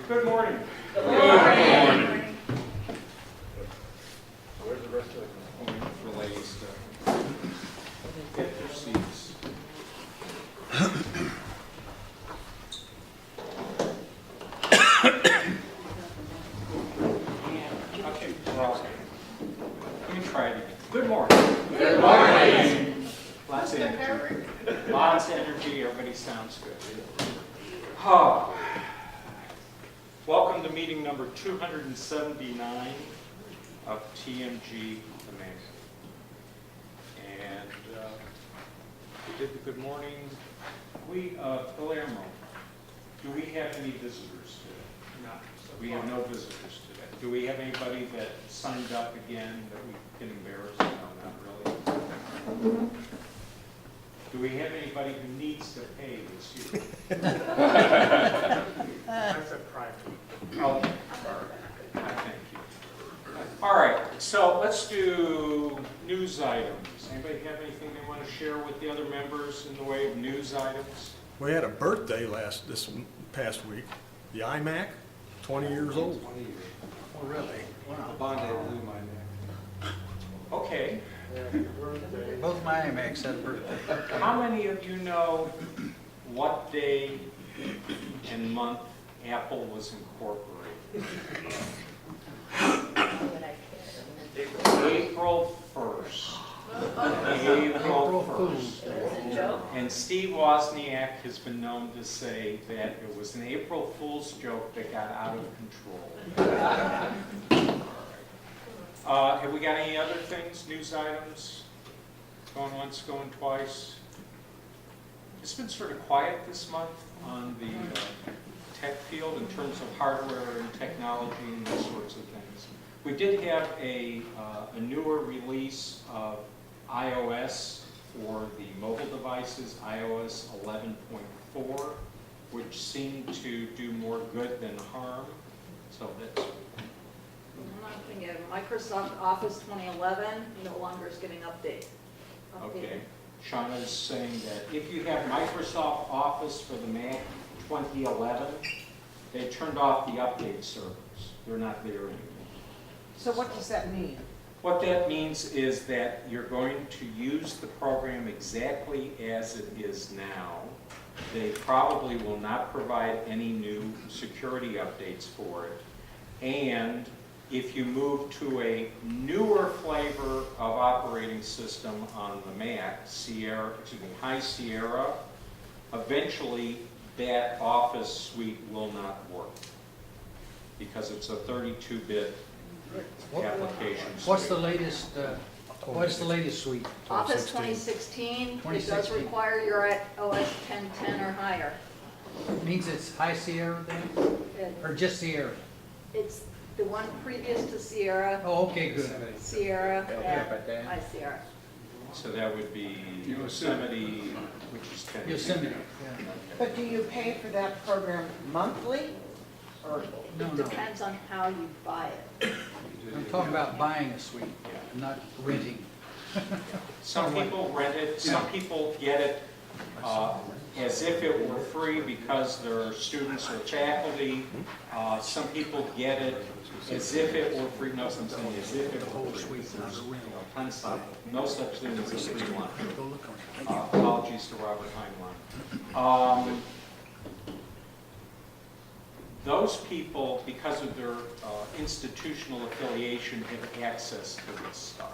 Good morning. Good morning. Where's the rest of the relays to get their seats? Okay, let me try it again. Good morning. Good morning. Lots of energy. Lots of energy. Everybody sounds good. Oh. Welcome to meeting number 279 of TMG the Mayor. And we did the good morning. Palermo, do we have any visitors today? No. We have no visitors today. Do we have anybody that signed up again that we can embarrass? No, not really. Do we have anybody who needs to pay this year? That's a private. Oh, thank you. All right, so let's do news items. Anybody have anything they want to share with the other members in the way of news items? We had a birthday this past week. The iMac, 20 years old. 20 years. Oh, really? Wow. Bondi blew my neck. Okay. Both my IMAX had a birthday. How many of you know what day and month Apple was incorporated? April 1st. April 1st. And Steve Wozniak has been known to say that it was an April Fool's joke that got out of control. Have we got any other things, news items? Going once, going twice? It's been sort of quiet this month on the tech field in terms of hardware and technology and those sorts of things. We did have a newer release of iOS for the mobile devices, iOS 11.4, which seemed to do more good than harm. So that's Another thing, Microsoft Office 2011 no longer is getting updated. okay. Shauna's saying that if you have Microsoft Office for the Mac 2011, they turned off the update servers. They're not there anymore. So what does that mean? What that means is that you're going to use the program exactly as it is now. They probably will not provide any new security updates for it. And if you move to a newer flavor of operating system on the Mac, High Sierra, eventually that Office suite will not work because it's a 32-bit application suite. What's the latest? What's the latest suite? Office 2016, it does 2016. require you're at OS 1010 or higher. Means it's High Sierra then, or just Sierra? It's the one previous to Sierra, Oh, okay, good. Sierra, Yeah, but and that- High Sierra. So that would be Yosemite, which is 10. Yosemite. Yeah. But do you pay for that program monthly? Or No, It no. depends on how you buy it. I'm talking about buying a suite, not renting. Some people rent it, some people get it as if it were free because they're students or faculty. Some people get it as if it were free, no such thing as if it were free. There's no such thing as a free lunch. Apologies to Robert Heinlein. Those people, because of their institutional affiliation, have access to this stuff.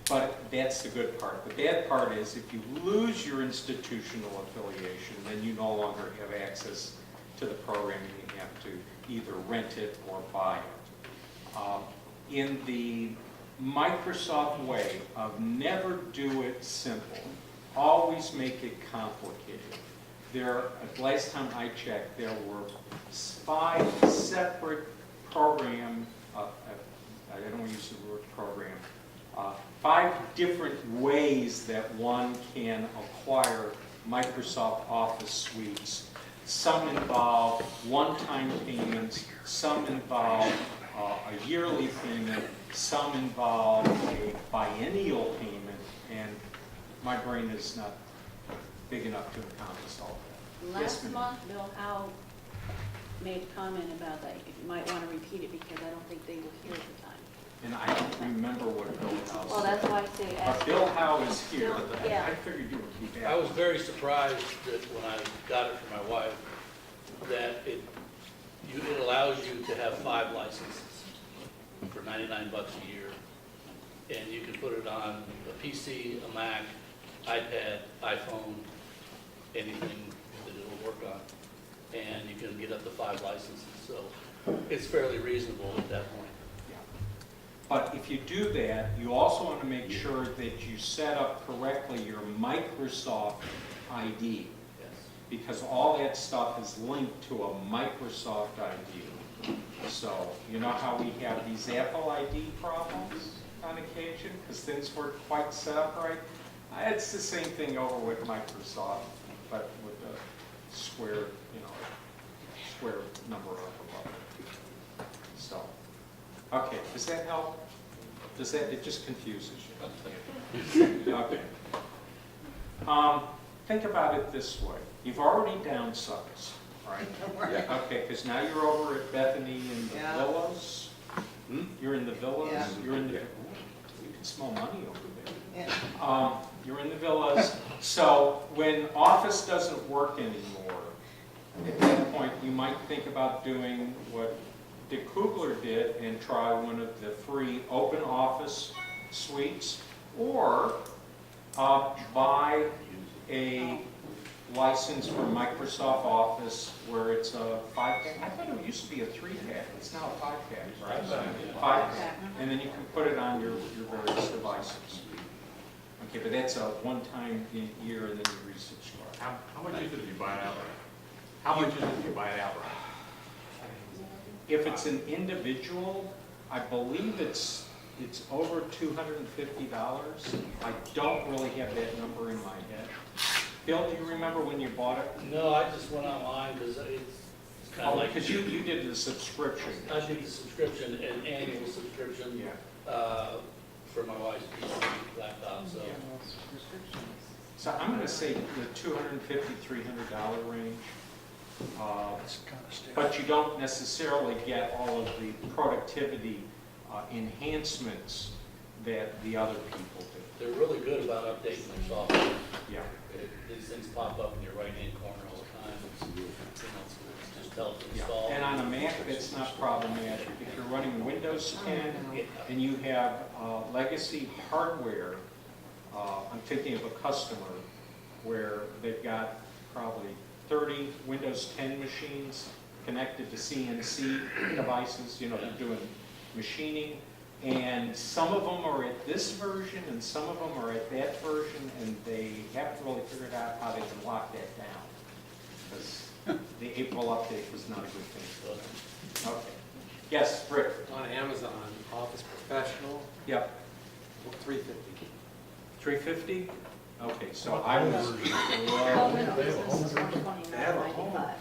But that's the good part. The bad part is if you lose your institutional affiliation, then you no longer have access to the program and you have to either rent it or buy it. In the Microsoft way of never do it simple, always make it complicated. Last time I checked, there were 5 separate program, I don't want to use the word program, 5 different ways that one can acquire Microsoft Office suites. Some involve one-time payments, some involve a yearly payment, some involve a biennial payment, and my brain is not big enough to encompass all that. Yes, Last ma'am. month, Bill, how made a comment about that, you might want to repeat it because I don't think they were here at the time. And I don't remember what Bill Howe Well, said. that's why I say But ask. Bill Howe is here. Bill, yeah. I figured you would keep I was asking. very surprised that when I got it for my wife, that it allows you to have 5 licenses for 99 bucks a year. And you can put it on a PC, a Mac, iPad, iPhone, anything that it'll work on. And you can get up to 5 licenses, so it's fairly reasonable at that point. Yeah. But if you do that, you also want to make sure that you set up correctly your Microsoft ID, Yes. because all that stuff is linked to a Microsoft ID. So, you know how we have these Apple ID problems on occasion, because things weren't quite set up right? It's the same thing over with Microsoft, but with a square, square number up above it. So, okay, does that help? It just confuses you? Okay. Think about it this way. You've already downsized, right? Okay, because now you're over at Bethany in the Yeah. villas. You're in the villas. Yeah. You're in the, you can smell money over there. Yeah. You're in the villas. So when office doesn't work anymore, at that point, you might think about doing what Dick Kugler did and try one of the free open office suites, or buy a license for Microsoft Office where it's a 5-pack. I thought it used to be a 3-pack. It's now a 5-pack, right? 5-pack. And then you can put it on your various devices. Okay, but that's a one-time a year and then you resubscribe. How much is it if you buy it outright? How much is it if you buy it outright? If it's an individual, I believe it's over $250. I don't really have that number in my head. Bill, do you remember when you bought it? No, I just went online because it's kind of like. Because you did the subscription. I did the subscription, an annual subscription, for my wife's PC laptop, so. So I'm going to say the $250, $300 range. But you don't necessarily get all of the productivity enhancements that the other people do. They're really good about updating their software. Yeah. These things pop up in your right-hand corner all the time. It's just tell it to Yeah. install. And on a Mac, that's not problematic. If you're running Windows 10 and you have legacy hardware, I'm thinking of a customer where they've got probably 30 Windows 10 machines connected to CNC devices, they're doing machining, and some of them are at this version and some of them are at that version, and they haven't really figured out how they can lock that down, because the April update was not a good thing for them. Okay. Yes, Rick? On Amazon, Office Professional, Yep. $350. 350? Okay, so I was, Home and business is $129.95.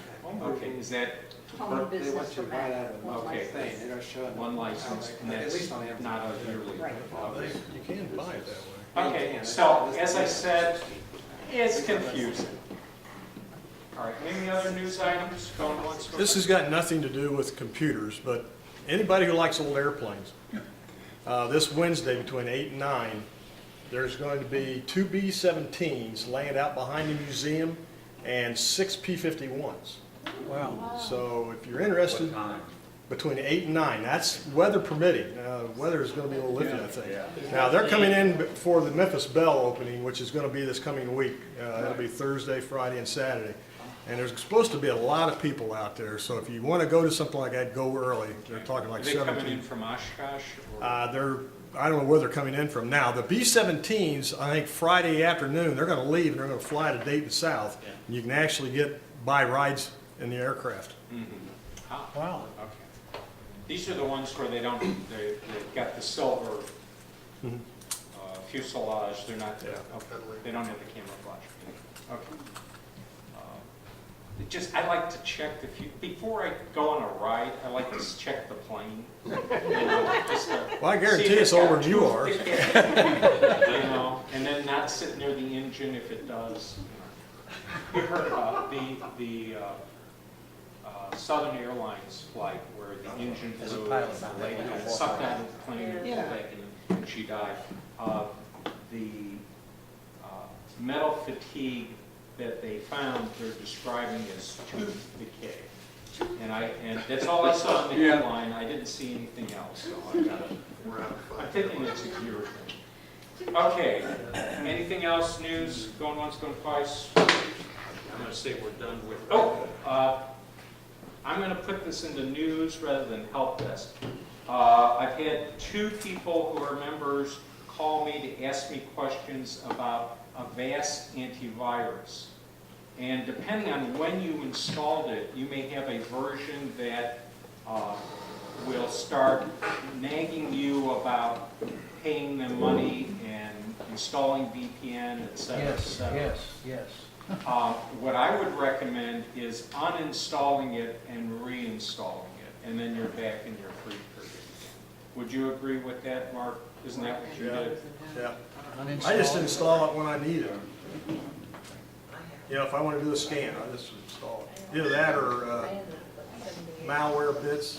okay, is that Home and They business want for you to buy it out Mac. of one Okay. thing, they don't show it. one license, and At that's least on Amazon. not a yearly? Right. Okay. You can buy it that way. Okay, so as I said, it's confusing. All right, any other news items going once? This has got nothing to do with computers, but anybody who likes old airplanes, this Wednesday between 8 and 9, there's going to be 2 B-17s laying out behind the museum and 6 P-51s. Wow. So if you're interested, between 8 and 9, that's weather permitting. Weather is going to be a little iffy, I think. Now, they're coming in for the Memphis Belle opening, which is going to be this coming week. It'll be Thursday, Friday, and Saturday. And there's supposed to be a lot of people out there, so if you want to go to something like that, go early. They're talking Are like they 17. coming in from Oshkosh? Or? I don't know where they're coming in from now. The B-17s, I think Friday afternoon, they're going to leave and they're going to fly to Dayton South. Yeah. And you can actually buy rides in the aircraft. Mhm. Ah, Wow. okay. These are the ones where they've got the silver fuselage. They're not, they don't have the camouflage. Okay. I like to check before I go on a ride, I like to check the plane. Well, I guarantee it's older than you are. And then not sit near the engine if it does. You heard Southern Airlines flight where the engine As a blew, pilot, and the I lady think got I sucked walked out of the plane and Yeah. pulled back and she died. The metal fatigue that they found, they're describing as tooth decay. And that's all I saw in the headline. I didn't see anything else, so I'm thinking it's a gear thing. Okay, anything else, news, going once, going twice? I'm gonna say we're done with, I'm gonna put this into news rather than help desk. I've had 2 people who are members call me to ask me questions about Avast antivirus. And depending on when you installed it, you may have a version that will start nagging you about paying them money and installing VPN, et cetera, et Yes, cetera. yes. What I would recommend is uninstalling it and reinstalling it, and then you're back in your free period. Would you agree with that, Mark? Isn't that what you did? Yeah. I just Uninstall. install it when I need it. You know, if I want to do a scan, I just install it. Either that or malware bits.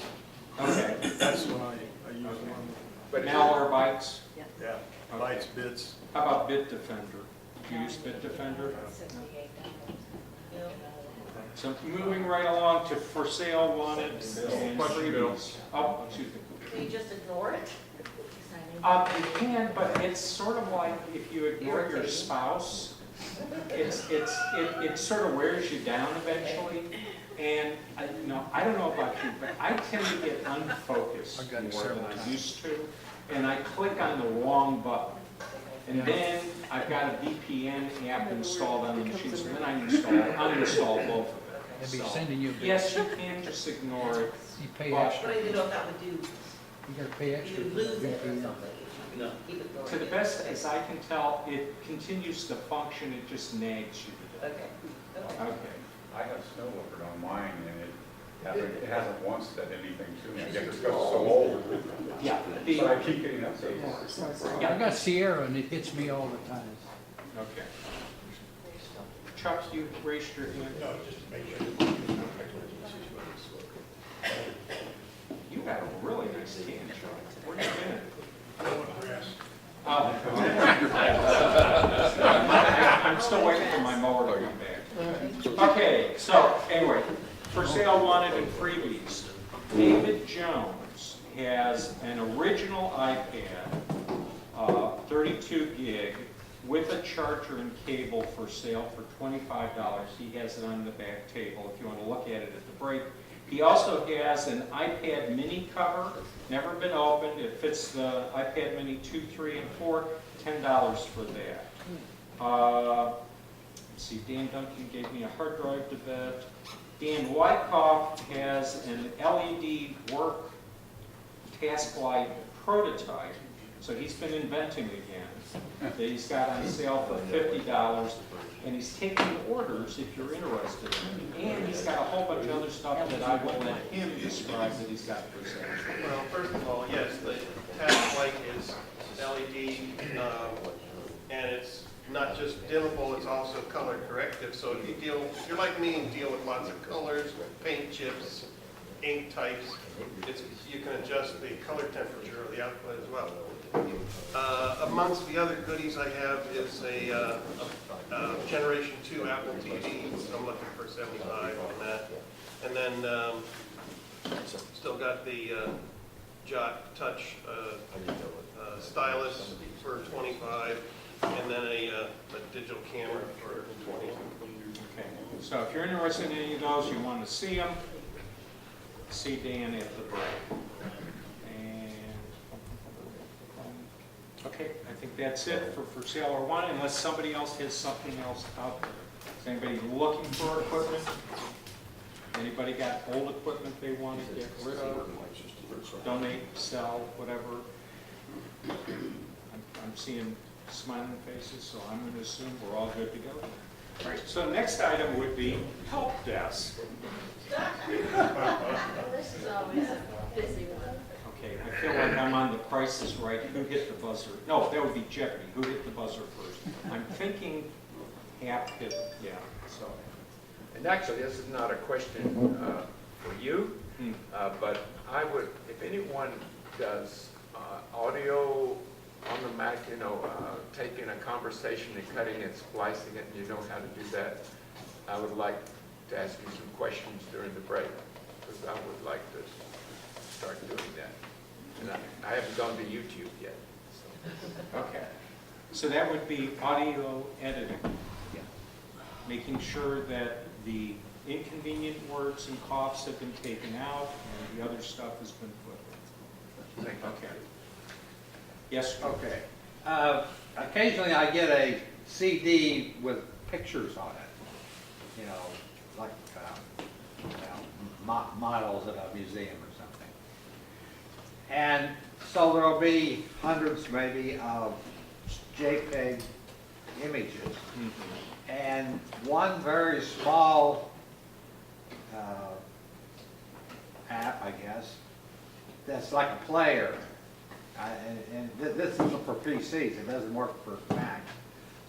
Okay. That's when I use one. But Malwarebytes? Yeah, bytes, bits. How about Bitdefender? Do you use Bitdefender? So moving right along to for sale, wanted, and Question, Bill. freebies. Oh, excuse me. Can you just ignore it? You can, but it's sort of like if you ignore your spouse, it sort of wears you down eventually. And I don't know about you, but I tend to get unfocused I've got it more than several I times. used to. And I click on the wrong button. And then I've got a VPN app installed on the machine, so then I uninstall both of They'll it. be So, sending you a bill. yes, you can just ignore it. You pay Well, extra. What do you know if that would do? You gotta pay extra. You for lose it or VPN. something? No. Keep it going. To the best as I can tell, it continues to function, it just nags you to death. Okay, okay. Okay. I have snow leopard on mine, and it hasn't once said anything to me. I guess it's because it's so old. Yeah. But I keep getting updates. I've got Sierra and it hits me all the time. Okay. Chuck, you raised your hand. No, just to make sure. You got a really nice can, Chuck. Where you been? I don't want to grass. Oh. I'm still waiting for my mower to come back. Okay, so anyway, for sale, wanted, and freebies. David Jones has an original iPad, 32 gig, with a charger and cable for sale for $25. He has it on the back table if you want to look at it at the break. He also has an iPad mini cover, never been opened. It fits the iPad mini 2, 3, and 4, $10 for that. Let's see, Dan Duncan gave me a hard drive to bet. Dan Wyckoff has an LED work task light prototype. So he's been inventing again. That he's got on sale for $50. And he's taking orders if you're interested in it. And he's got a whole bunch of other stuff that I will let him describe that he's got for sale. Well, first of all, yes, the task light is LED, and it's not just dimmable, it's also color corrective. So if you're like me and deal with lots of colors, paint chips, ink types, you can adjust the color temperature of the output as well. Amongst the other goodies I have is a Generation 2 Apple TV. I'm looking for $75 on that. And then still got the Jot Touch stylus for $25, and then a digital camera for $20. Okay, so if you're interested in any of those, you want to see them, see Dan at the break. Okay, I think that's it for sale or want, unless somebody else has something else out there. Is anybody looking for equipment? Anybody got old equipment they want to get rid of? Donate, sell, whatever? I'm seeing smiling faces, so I'm going to assume we're all good to go. All right, so next item would be help desk. This is always a busy one. Okay, I feel like I'm on The Price is Right. Who hit the buzzer? No, that would be Jeopardy. Who hit the buzzer first? I'm thinking Hap hit, yeah, so. And actually, this is not a question for you. But I would, if anyone does audio on the Mac, you know, taking a conversation and cutting it, splicing it, and you know how to do that, I would like to ask you some questions during the break, because I would like to start doing that. And I haven't gone to YouTube yet. So. Okay. So that would be audio editing. Yeah. Making sure that the inconvenient words and coughs have been taken out and the other stuff has been put in. Thank you. Okay. Yes, sir. Okay. Occasionally I get a CD with pictures on it, you know, like models at a museum or something. And so there'll be hundreds maybe of JPEG images. And one very small app, I guess, that's like a player. And this isn't for PCs, it doesn't work for Mac.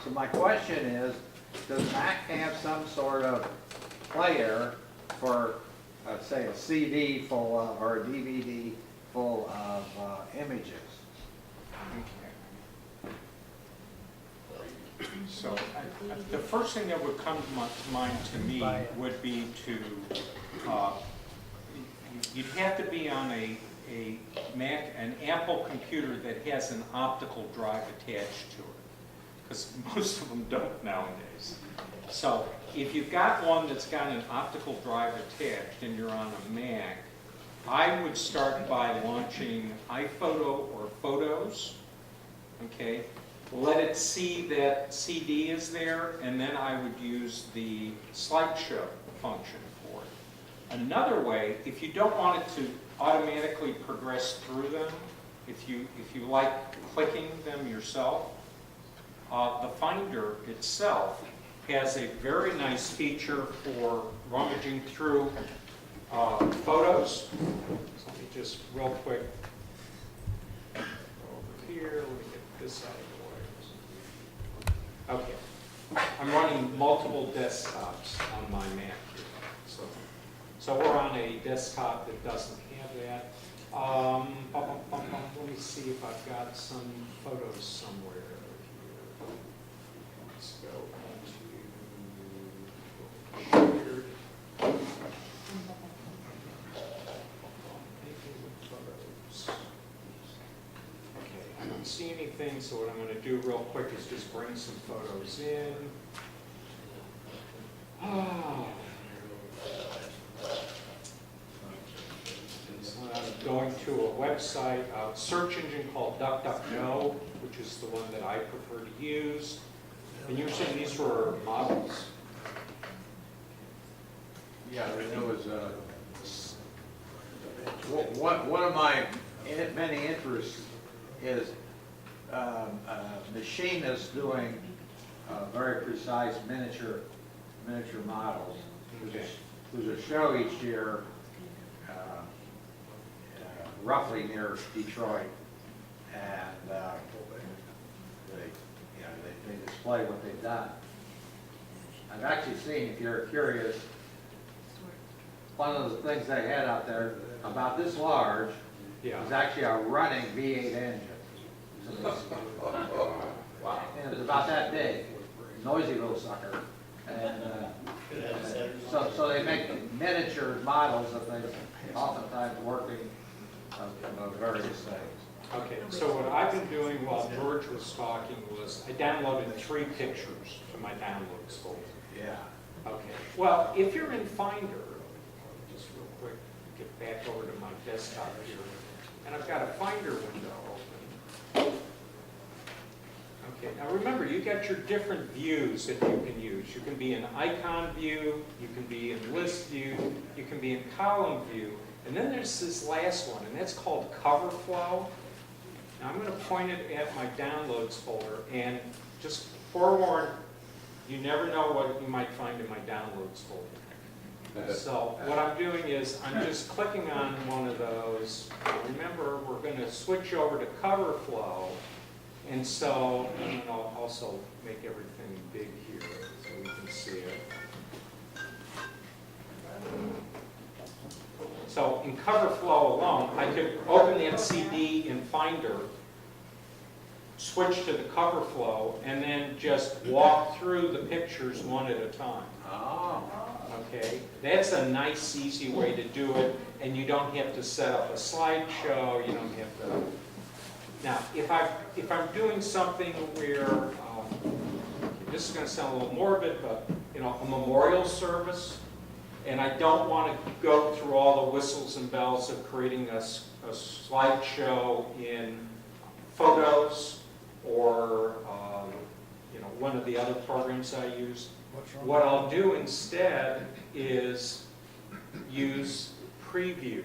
So my question is, does Mac have some sort of player for, say, a CD full of, or a DVD full of images? So the first thing that would come to mind to me would be to, you'd have to be on a Mac, an Apple computer that has an optical drive attached to it, because most of them don't nowadays. So if you've got one that's got an optical drive attached and you're on a Mac, I would start by launching iPhoto or Photos, okay? Let it see that CD is there, and then I would use the slideshow function for it. Another way, if you don't want it to automatically progress through them, if you like clicking them yourself, the Finder itself has a very nice feature for rummaging through photos. So let me just real quick go over here. Let me get this out of the way. Okay, I'm running multiple desktops on my Mac here. So we're on a desktop that doesn't have that. Let me see if I've got some photos somewhere here. Let's go into here. Photos. Okay, I don't see anything, so what I'm going to do real quick is just bring some photos in. I'm going to a website, a search engine called DuckDuckGo, which is the one that I prefer to use. And you're saying these were models? Yeah, there was one of my many interests is machinists doing very precise miniature models. There's a show each year roughly near Detroit, and they display what they've done. I've actually seen, if you're curious, one of the things they had out there about this large is actually a running V8 engine. Wow. And it was about that big, noisy little sucker. And so they make miniature models of things, oftentimes working of various things. Okay, so what I've been doing while George was talking was I downloaded 3 pictures to my downloads folder. Yeah. Okay, well, if you're in Finder, just real quick, get back over to my desktop here, and I've got a Finder window open. Okay, now remember, you got your different views that you can use. You can be in icon view, you can be in list view, you can be in column view, and then there's this last one, and that's called cover flow. Now I'm going to point it at my downloads folder, and just forewarn, you never know what you might find in my downloads folder. So what I'm doing is I'm just clicking on one of those. Remember, we're going to switch over to cover flow, and so and I'll also make everything big here so we can see it. So in cover flow alone, I could open that CD in Finder, switch to the cover flow, and then just walk through the pictures one at a time. Oh. Okay, that's a nice, easy way to do it, and you don't have to set up a slideshow, you don't have to. Now, if I'm doing something where, this is gonna sound a little morbid, but, a memorial service, and I don't wanna go through all the whistles and bells of creating a slideshow in Photos, or, one of the other programs I use. What I'll do instead is use Preview.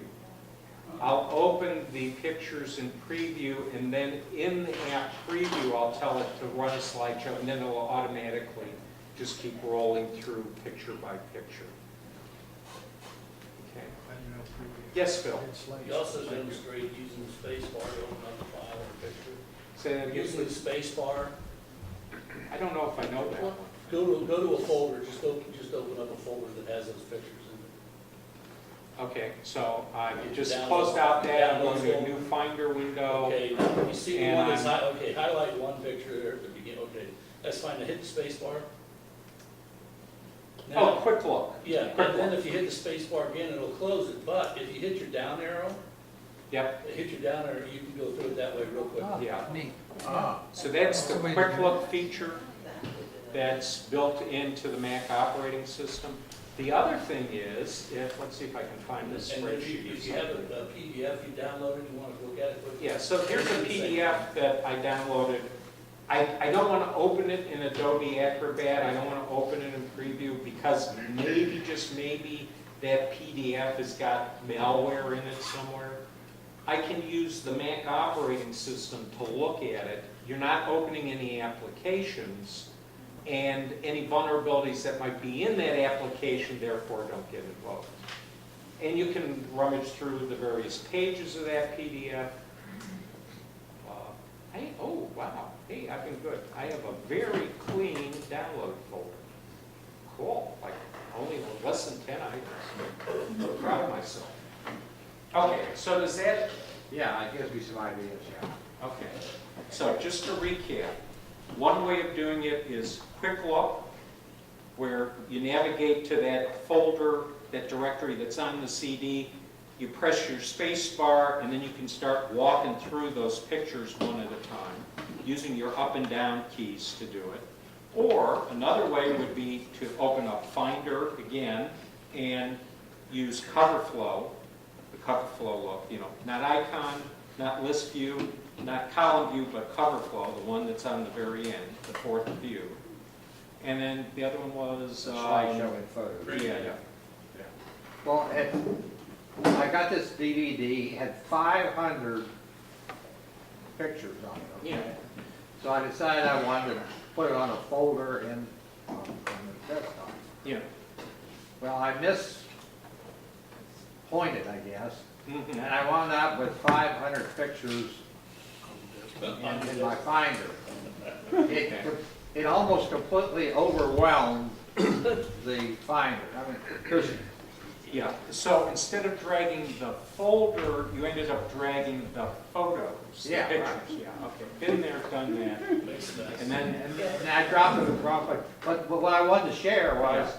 I'll open the pictures in Preview, and then in the app Preview, I'll tell it to run a slideshow, and then it will automatically just keep rolling through picture by picture. Okay. Yes, Phil? You also demonstrate using the space bar to open up a file or picture. Say that again? Using the space bar, I don't know if I know that one. go to a folder, just open up a folder that has those pictures in it. Okay, so you just Download- closed out that, I'm going to a download. new Finder window. Okay, now, you see the And one that's, I'm- okay, highlight one picture there at the beginning, okay, that's fine, to hit the space bar. Oh, Now, quick look. yeah, quick and then look. if you hit the space bar again, it'll close it, but if you hit your down arrow, Yep, hit your down arrow, you can go through it that way real quick. yeah. Oh. So that's the quick look feature that's built into the Mac operating system. The other thing is, let's see if I can find this And if you spreadsheet. have a PDF you downloaded, you want to look at it quickly. Yeah, so here's a PDF that I downloaded. I don't want to open it in Adobe Acrobat, I don't want to open it in Preview, because maybe, just maybe, that PDF has got malware in it somewhere. I can use the Mac operating system to look at it. You're not opening any applications, and any vulnerabilities that might be in that application, therefore, don't get invoked. And you can rummage through the various pages of that PDF. Oh, wow. Hey, I've been good. I have a very clean download folder. Cool. Like only less than 10 items. I'm proud of myself. Okay, so does that... Yeah, it gives me some ideas, yeah. Okay. So just to recap, one way of doing it is quick look, where you navigate to that folder, that directory that's on the CD, you press your space bar, and then you can start walking through those pictures one at a time, using your up and down keys to do it. Or another way would be to open up Finder again and use cover flow, the cover flow look, not icon, not list view, not column view, but cover flow, the one that's on the very end, the fourth view. And then the other one was... Slideshow and photos. Yeah. Well, I got this DVD, it had 500 pictures on it, okay? Yeah. So I decided I wanted to put it on a folder on the desktop. Yeah. Well, I mispointed, I guess, Mhm. and I wound up with 500 pictures in my Finder. It almost completely overwhelmed the Finder. I mean, there's Yeah, so instead of dragging the folder, you ended up dragging the photos, the Yeah, pictures. right. Yeah, okay, been there, done that. Makes sense. And then, And I dropped it wrong, but what I wanted to share was,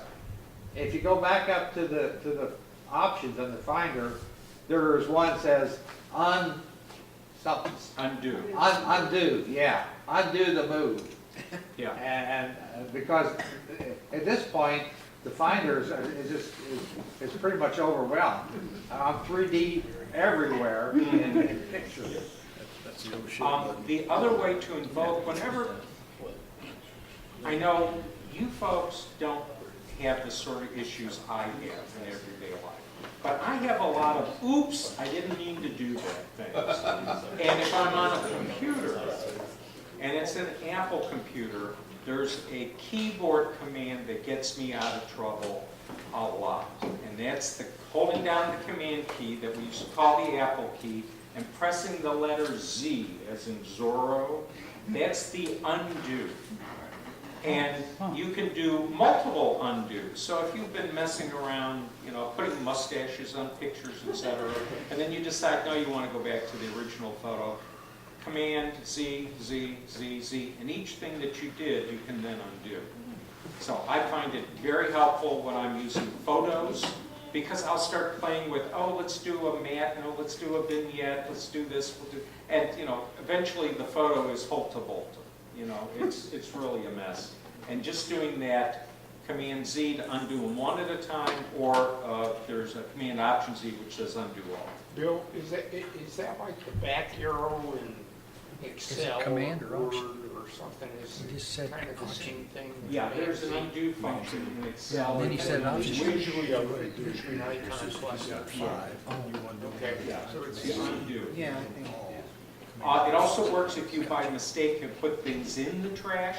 if you go back up to the options on the Finder, there's one that says something, undo. undo, yeah, undo the move. Yeah, And because at this point, the Finder is pretty much overwhelmed. I'm 3D everywhere in pictures. the other way to invoke, whenever, I know you folks don't have the sort of issues I have in everyday life, but I have a lot of, oops, I didn't mean to do that things. And if I'm on a computer, and it's an Apple computer, there's a keyboard command that gets me out of trouble a lot. And that's the holding down the command key that we used to call the Apple key and pressing the letter Z as in Zorro. That's the undo. And you can do multiple undos. So if you've been messing around, putting mustaches on pictures, etc., and then you decide, no, you want to go back to the original photo, Command Z, Z, Z, Z, and each thing that you did, you can then undo. So I find it very helpful when I'm using photos, because I'll start playing with, oh, let's do a matte, no, let's do a vignette, let's do this, and eventually the photo is Holta-Volta. It's really a mess. And just doing that, Command Z to undo them one at a time, or there's a Command Option Z which says undo all. Bill, is that like the back arrow in Excel command or or Word option? or something? Is He just said kind of the option. same thing? Yeah, there's an undo function in Excel. And then he said and option. It's usually a an icon This is plus a P. five. You undo Okay, Yeah, so it's it's the undo. Yeah, I think. It also works if you by mistake have put things in the trash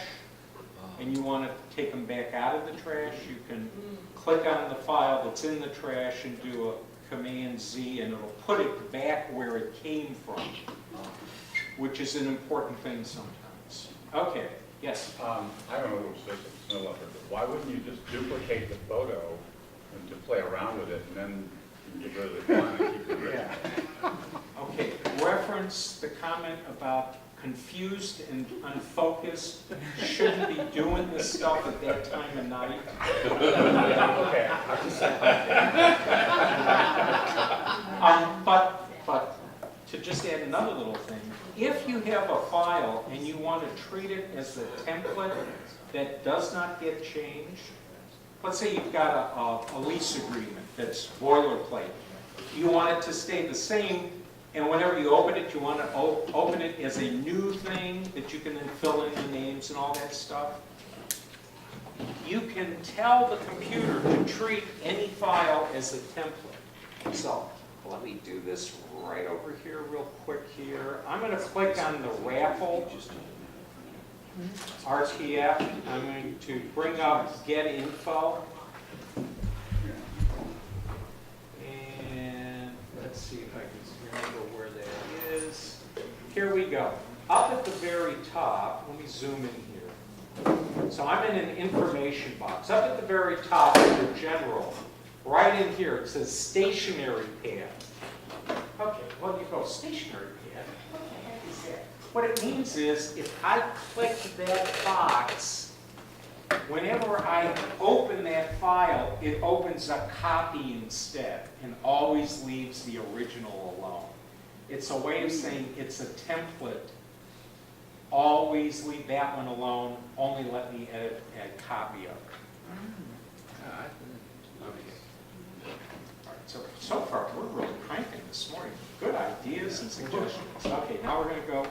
and you want to take them back out of the trash. You can click on the file that's in the trash and do a Command Z, and it'll put it back where it came from, which is an important thing sometimes. Okay, yes? I don't know if it's no longer, but why wouldn't you just duplicate the photo and to play around with it, and then you can get rid of the fun and keep the original? Okay, reference the comment about confused and unfocused, shouldn't be doing this stuff at that time of night. Okay, I'm just saying. But to just add another little thing, if you have a file and you want to treat it as a template that does not get changed, let's say you've got a lease agreement that's boilerplate. You want it to stay the same, and whenever you open it, you want to open it as a new thing that you can then fill in the names and all that stuff. You can tell the computer to treat any file as a template. So let me do this right over here real quick here. I'm going to click on the raffle RTF. I'm going to bring up Get Info. And let's see if I can remember where that is. Here we go. Up at the very top, let me zoom in here. So I'm in an information box. Up at the very top under General, right in here, it says Stationary Pad. Okay, well you go Stationary Pad. What the heck is that? What it means is if I click that box, whenever I open that file, it opens a copy instead and always leaves the original alone. It's a way of saying it's a template. Always leave that one alone, only let me edit a copy of it. Okay. All right, so far, we're really cranking this morning. Good ideas and suggestions. Okay, now we're going to go.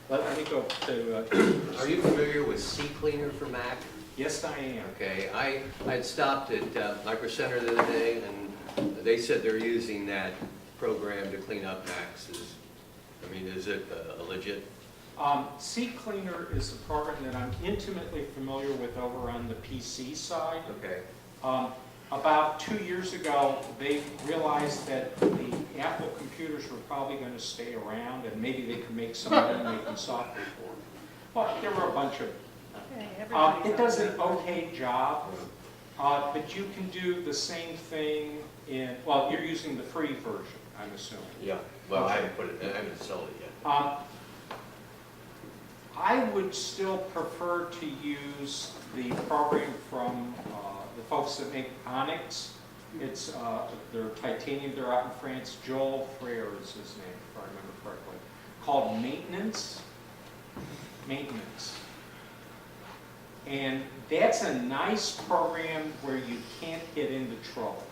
Let me go to. Are you familiar with CCleaner for Mac? Yes, I am. Okay, I had stopped at Micro Center the other day, and they said they're using that program to clean up Macs. Is it a legit? CCleaner is a program that I'm intimately familiar with over on the PC side. Okay. About 2 years ago, they realized that the Apple computers were probably going to stay around, and maybe they could make some money making software for them. Well, there were a bunch of it does an okay job, but you can do the same thing in, well, you're using the free version, I'm assuming. Yeah. Well, I haven't installed it yet. I would still prefer to use the program from the folks that make Onyx. It's they're titanium, they're out in France. Joel Frere is his name, if I remember correctly. Called Maintenance. And that's a nice program where you can't get into trouble.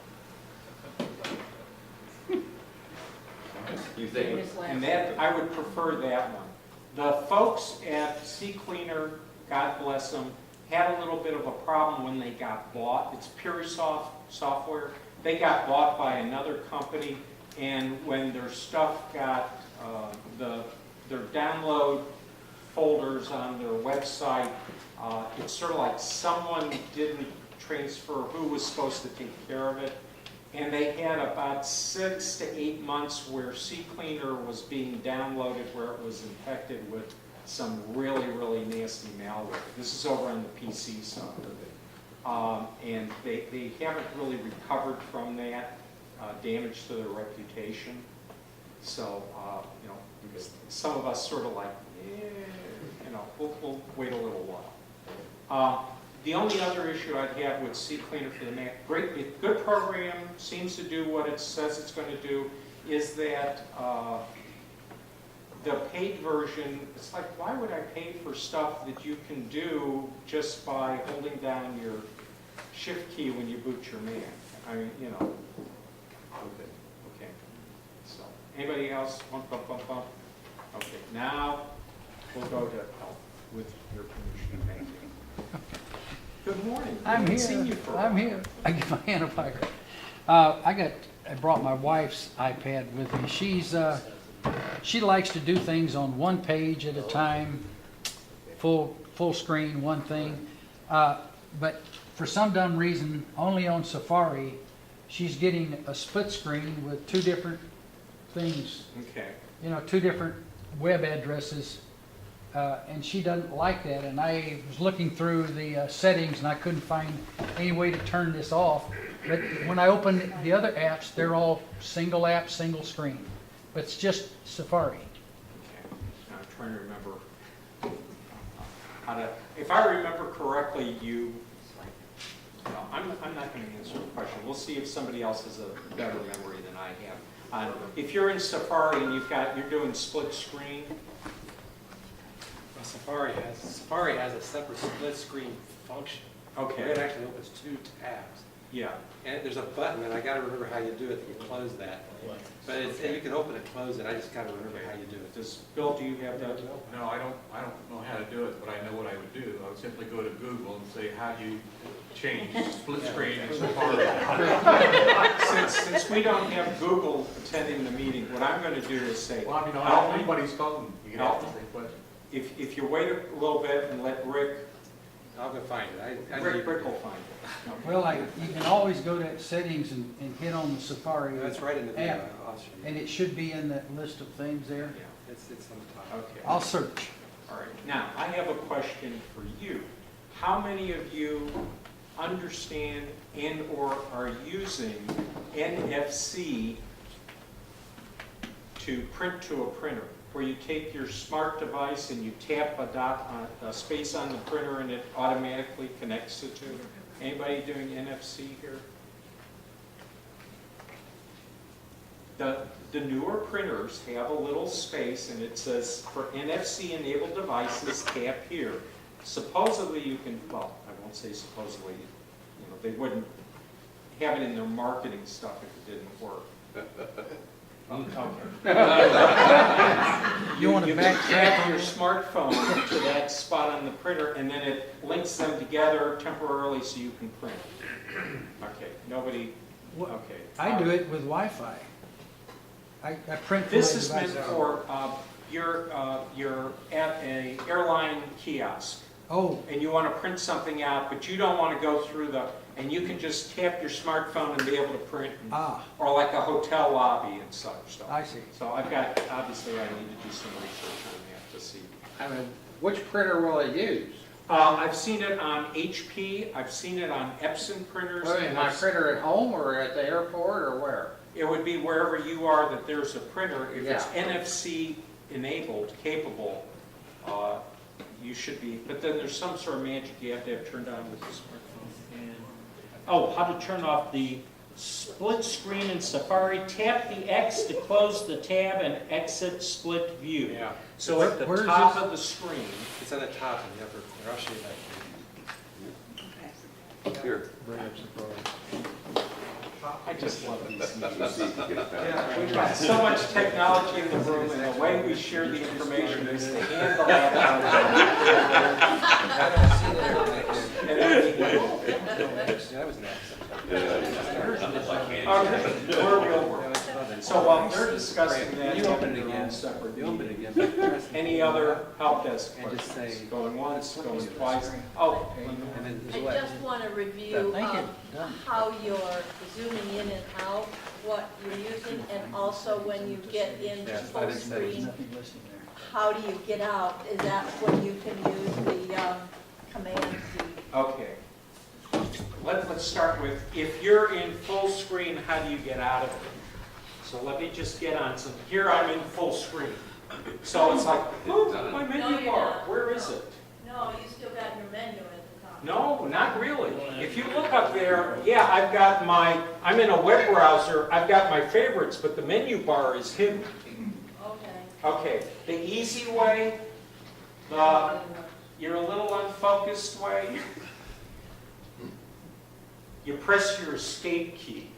You think? And that, I would prefer that one. The folks at CCleaner, God bless them, had a little bit of a problem when they got bought. It's PureSoft software. They got bought by another company, and when their stuff got, their download folders on their website, it's sort of like someone didn't transfer who was supposed to take care of it. And they had about 6 to 8 months where CCleaner was being downloaded where it was infected with some really, really nasty malware. This is over on the PC side. And they haven't really recovered from that damage to their reputation. So, you know, some of us sort of like, you know, we'll wait a little while. The only other issue I'd have with CCleaner for the Mac, good program, seems to do what it says it's going to do, is that the paid version, it's like, why would I pay for stuff that you can do just by holding down your shift key when you boot your Mac? I mean, you know. Okay. So, anybody else? Bump. Okay, now we'll go to help with your permission. Thank you. Good morning. I'm Haven't seen you here. for a I'm while. here. I get my Modifier. I brought my wife's iPad with me. She likes to do things on one page at a time, full screen, one thing. But for some dumb reason, only on Safari, she's getting a split screen with two different things. Okay. You know, two different web addresses. And she doesn't like that, and I was looking through the settings and I couldn't find any way to turn this off. But when I open the other apps, they're all single app, single screen. But it's just Safari. Okay. Now I'm trying to remember how to, if I remember correctly, no, I'm not going to answer the question. We'll see if somebody else has a better memory than I have. If you're in Safari and you're doing split screen, Safari has a separate split screen function. okay. It actually opens two tabs. Yeah. And there's a button, and I gotta remember how you do it, that you close that. But you can open and close it, I just gotta remember how you do it. Bill, do you have that? No, I don't know how to do it, but I know what I would do. I would simply go to Google and say, how do you change split screen and Safari? Since we don't have Google attending the meeting, what I'm going to do is say, Well, I mean, on anybody's phone, you can ask the same question. if you wait a little bit and let Rick I'll go find it. Rick will find it. Okay. Well, you can always go to settings and hit on the Safari That's right in the app, video. I'll show you. and it should be in that list of things there. Yeah. It's on the top. Okay. I'll search. All right. Now, I have a question for you. How many of you understand and/or are using NFC to print to a printer, where you take your smart device and you tap a space on the printer and it automatically connects the two? Anybody doing NFC here? The newer printers have a little space and it says, for NFC enabled devices, tap here. Supposedly you can, well, I won't say supposedly, you know, they wouldn't have it in their marketing stuff if it didn't work. You want to can backtrack tap on your this? smartphone to that spot on the printer, and then it links them together temporarily so you can print. Okay, nobody, What- okay. I do it with Wi-Fi. I print from This my is meant device. for, you're at a airline kiosk, Oh, and you want to print something out, but you don't want to go through and you can just tap your smartphone and be able to print, or like a hotel lobby and such. So, I see. So obviously I need to do some research on that to see. I mean, which printer will it use? I've seen it on HP, I've seen it on Epson printers. Well, and my I've- printer at home or at the airport or where? It would be wherever you are that there's a printer. If it's Yeah. NFC enabled, capable, you should be, but then there's some sort of magic you have to have turned on with the smartphone. And, oh, how to turn off the split screen in Safari. Tap the X to close the tab and exit split view. Yeah. So at the Where is top this? of the screen, It's on the top in the upper corner. I'll show you that. Here. I just love these meetings. We've got so much technology in the room, and the way we share the information is to hand the laptop. That was next. Okay, we'll work. So they're discussing that, You open it their own again. separate You open it meeting. again. Press it. Any other help desk And just questions? say- Going once, going twice? Oh, And then I there's what? just want to review Thank you. Done. how you're zooming in and out, what you're using, and also when you get into Yeah, full I didn't say it. screen, Nothing listed there. how do you get out? Is that when you can use the command C? Okay. Let's start with, if you're in full screen, how do you get out of it? So let me just get on some, here I'm in full screen. So it's like, oh, my No, menu you're bar, not. where is it? No, you still got your menu at the top. No, not really. If you look up there, yeah, I'm in a web browser, I've got my favorites, but the menu bar is hidden. Okay. Okay, the easy way, you're a little unfocused way, you press your escape key,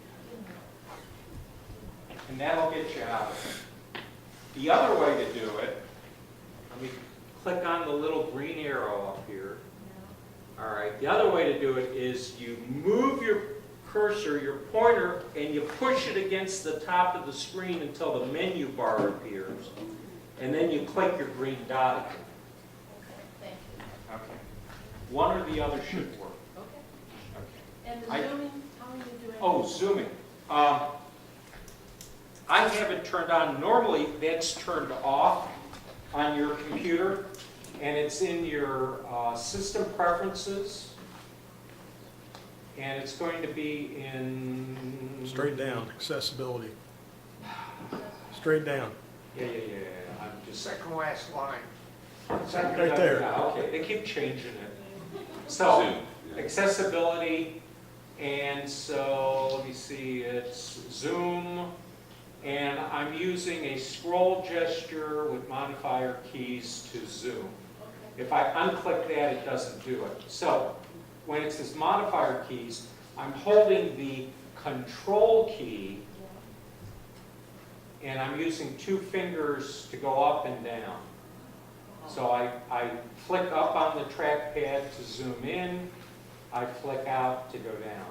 and that'll get you out of it. The other way to do it, let me click on the little green arrow up here. All right, the other way to do it is you move your cursor, your pointer, and you push it against the top of the screen until the menu bar appears. And then you click your green dot again. Okay, thank you. Okay. One or the other should work. Okay. Okay. And the I- zooming, how are you doing? Oh, zooming. I have it turned on. Normally, that's turned off on your computer, and it's in your system preferences, and it's going to be in... Straight down, accessibility. Straight down. Yeah. I'm just... Second last line. Right there. Yeah, okay, they keep changing it. So, accessibility, and so, let me see, it's zoom, and I'm using a scroll gesture with modifier keys to zoom. If I unclick that, it doesn't do it. So, when it says modifier keys, I'm holding the control key, and I'm using 2 fingers to go up and down. So I flick up on the trackpad to zoom in, I flick out to go down.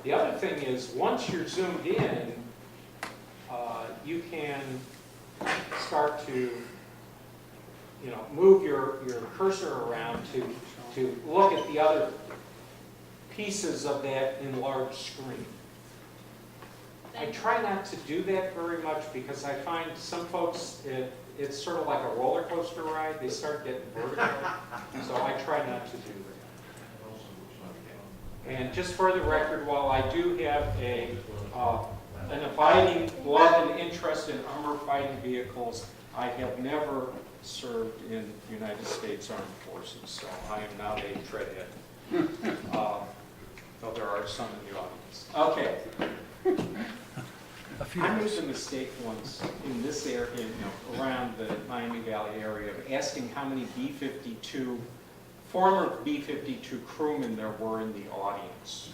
The other thing is, once you're zoomed in, you can start to, move your cursor around to look at the other pieces of that enlarged screen. I try not to do that very much because I find some folks, it's sort of like a roller coaster ride. They start getting vertigo. So I try not to do that. And just for the record, while I do have an abiding love and interest in armor fighting vehicles, I have never served in the United States Armed Forces, so I am not a treadhead. Though there are some in the audience. Okay. I made the mistake once in this area, around the Miami Valley area, of asking how many former B-52 crewmen there were in the audience.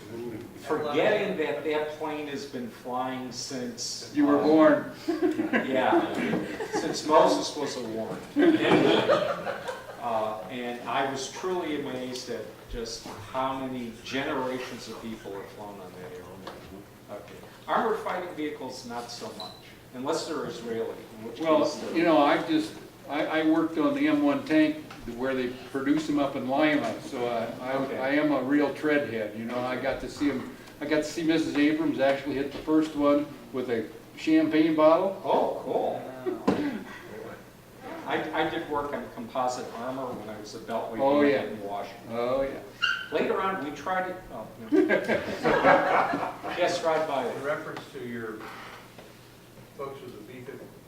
Forgetting that that plane has been flying since... You were born. Yeah, since Moses was a warren. And I was truly amazed at just how many generations of people have flown on that airplane. Okay. Armored fighting vehicles, not so much, unless they're Israeli. In which Well, case they're- I worked on the M1 tank where they produce them up in Lima, so Okay. I am a real treadhead, I got to see them. I got to see Mrs. Abrams actually hit the first one with a champagne bottle. Oh, cool. I did work on composite armor when I was a beltway Oh, yeah. in Washington. Oh, yeah. Later on, we tried it. Oh, no. Yes, right by it. In reference to your folks with the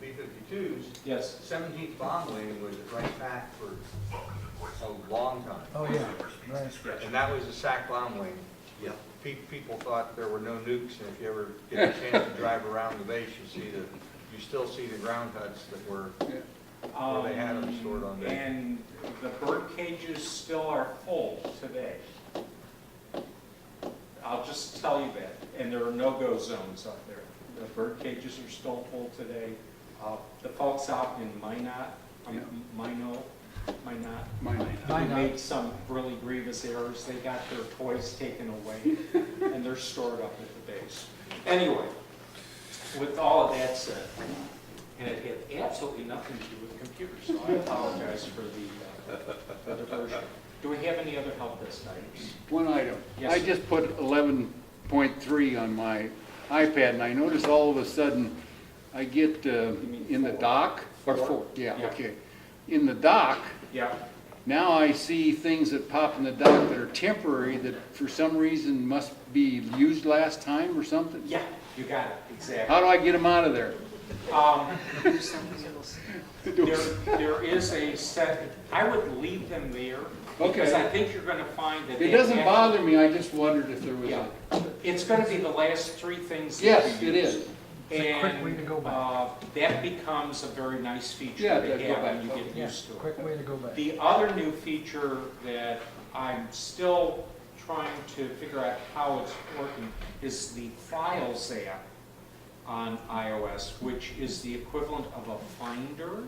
B-52s, Yes. 17th Bomb Wing was at Wright Pack for a long time. Oh, yeah, right. And that was a SAC bomb wing. Yeah. People thought there were no nukes, and if you ever get a chance to drive around the base, you still see the ground huts that were where they had them stored on there. And the bird cages still are full today. I'll just tell you that. And there are no-go zones up there. The bird cages are still full today. The folks out in Minot, who made some really grievous errors. They got their toys taken away, and they're stored up at the base. Anyway, with all of that said, and it had absolutely nothing to do with computers, so I apologize for the diversion. Do we have any other help desk items? One item. Yes, I sir. just put 11.3 on my iPad, and I noticed all of a sudden I get in the dock, Or four, yeah, okay. In the dock, Yeah. now I see things that pop in the dock that are temporary that for some reason must be used last time or something? Yeah, you got it, exactly. How do I get them out of there? There is a set, I would leave them there. Because Okay. I think you're gonna find that. It doesn't bother me, I just wondered if there was Yeah, a... it's gonna be the last three things that Yes, you it use. is. It's a quick way to go back. That becomes a very nice feature Yeah, to to go have when you back. get Yeah, used to it. quick way to go back. The other new feature that I'm still trying to figure out how it's working is the Files app on iOS, which is the equivalent of a Finder,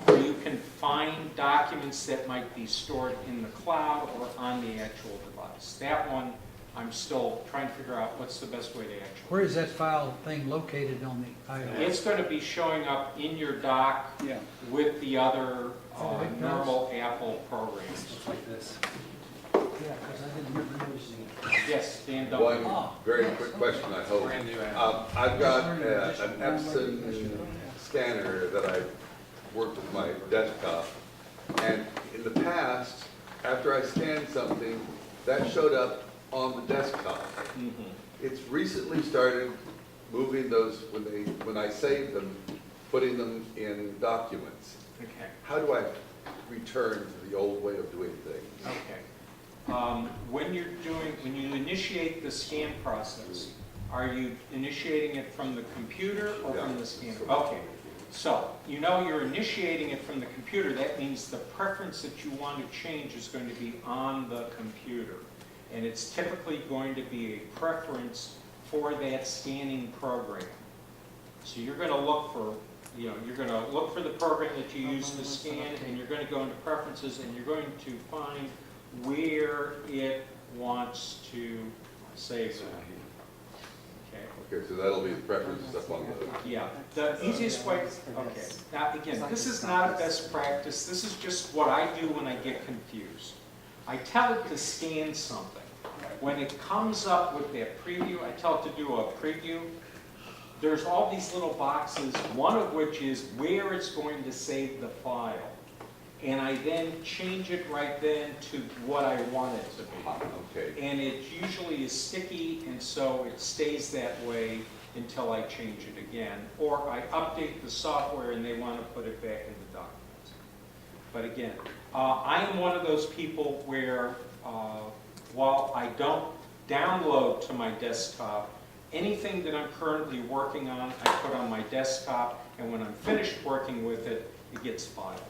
where you can find documents that might be stored in the cloud or on the actual device. That one, I'm still trying to figure out what's the best way to actually. Where is that file thing located on the iOS? It's going to be showing up in your dock Yeah. with the other Oh, it does? normal Apple programs. Like this. Yeah, because I didn't remember noticing it. Yes, Dan One Duncan. very quick question, I hope. Brand new I've got an Epson scanner that I work with my desktop, and in the past, after I scanned something, that showed up on the desktop. It's recently started moving those, when I save them, putting them in documents. Okay. How do I return to the old way of doing things? Okay. When you initiate the scan process, are you initiating it from the computer or from the scanner? Okay. So, you know you're initiating it from the computer. That means the preference that you want to change is going to be on the computer. And it's typically going to be a preference for that scanning program. So you're going to look for, you're going to look for the program that you use to scan, and you're going to go into preferences, and you're going to find where it wants to save it. Okay, so that'll be the preferences up on the... Yeah, the easiest way, okay. Now, again, this is not a best practice. This is just what I do when I get confused. I tell it to scan something. When it comes up with that preview, I tell it to do a preview. There's all these little boxes, one of which is where it's going to save the file. And I then change it right then to what I want it to be. Okay. And it usually is sticky, and so it stays that way until I change it again. Or I update the software and they want to put it back in the documents. But again, I am one of those people where while I don't download to my desktop, anything that I'm currently working on, I put on my desktop, and when I'm finished working with it, it gets filed.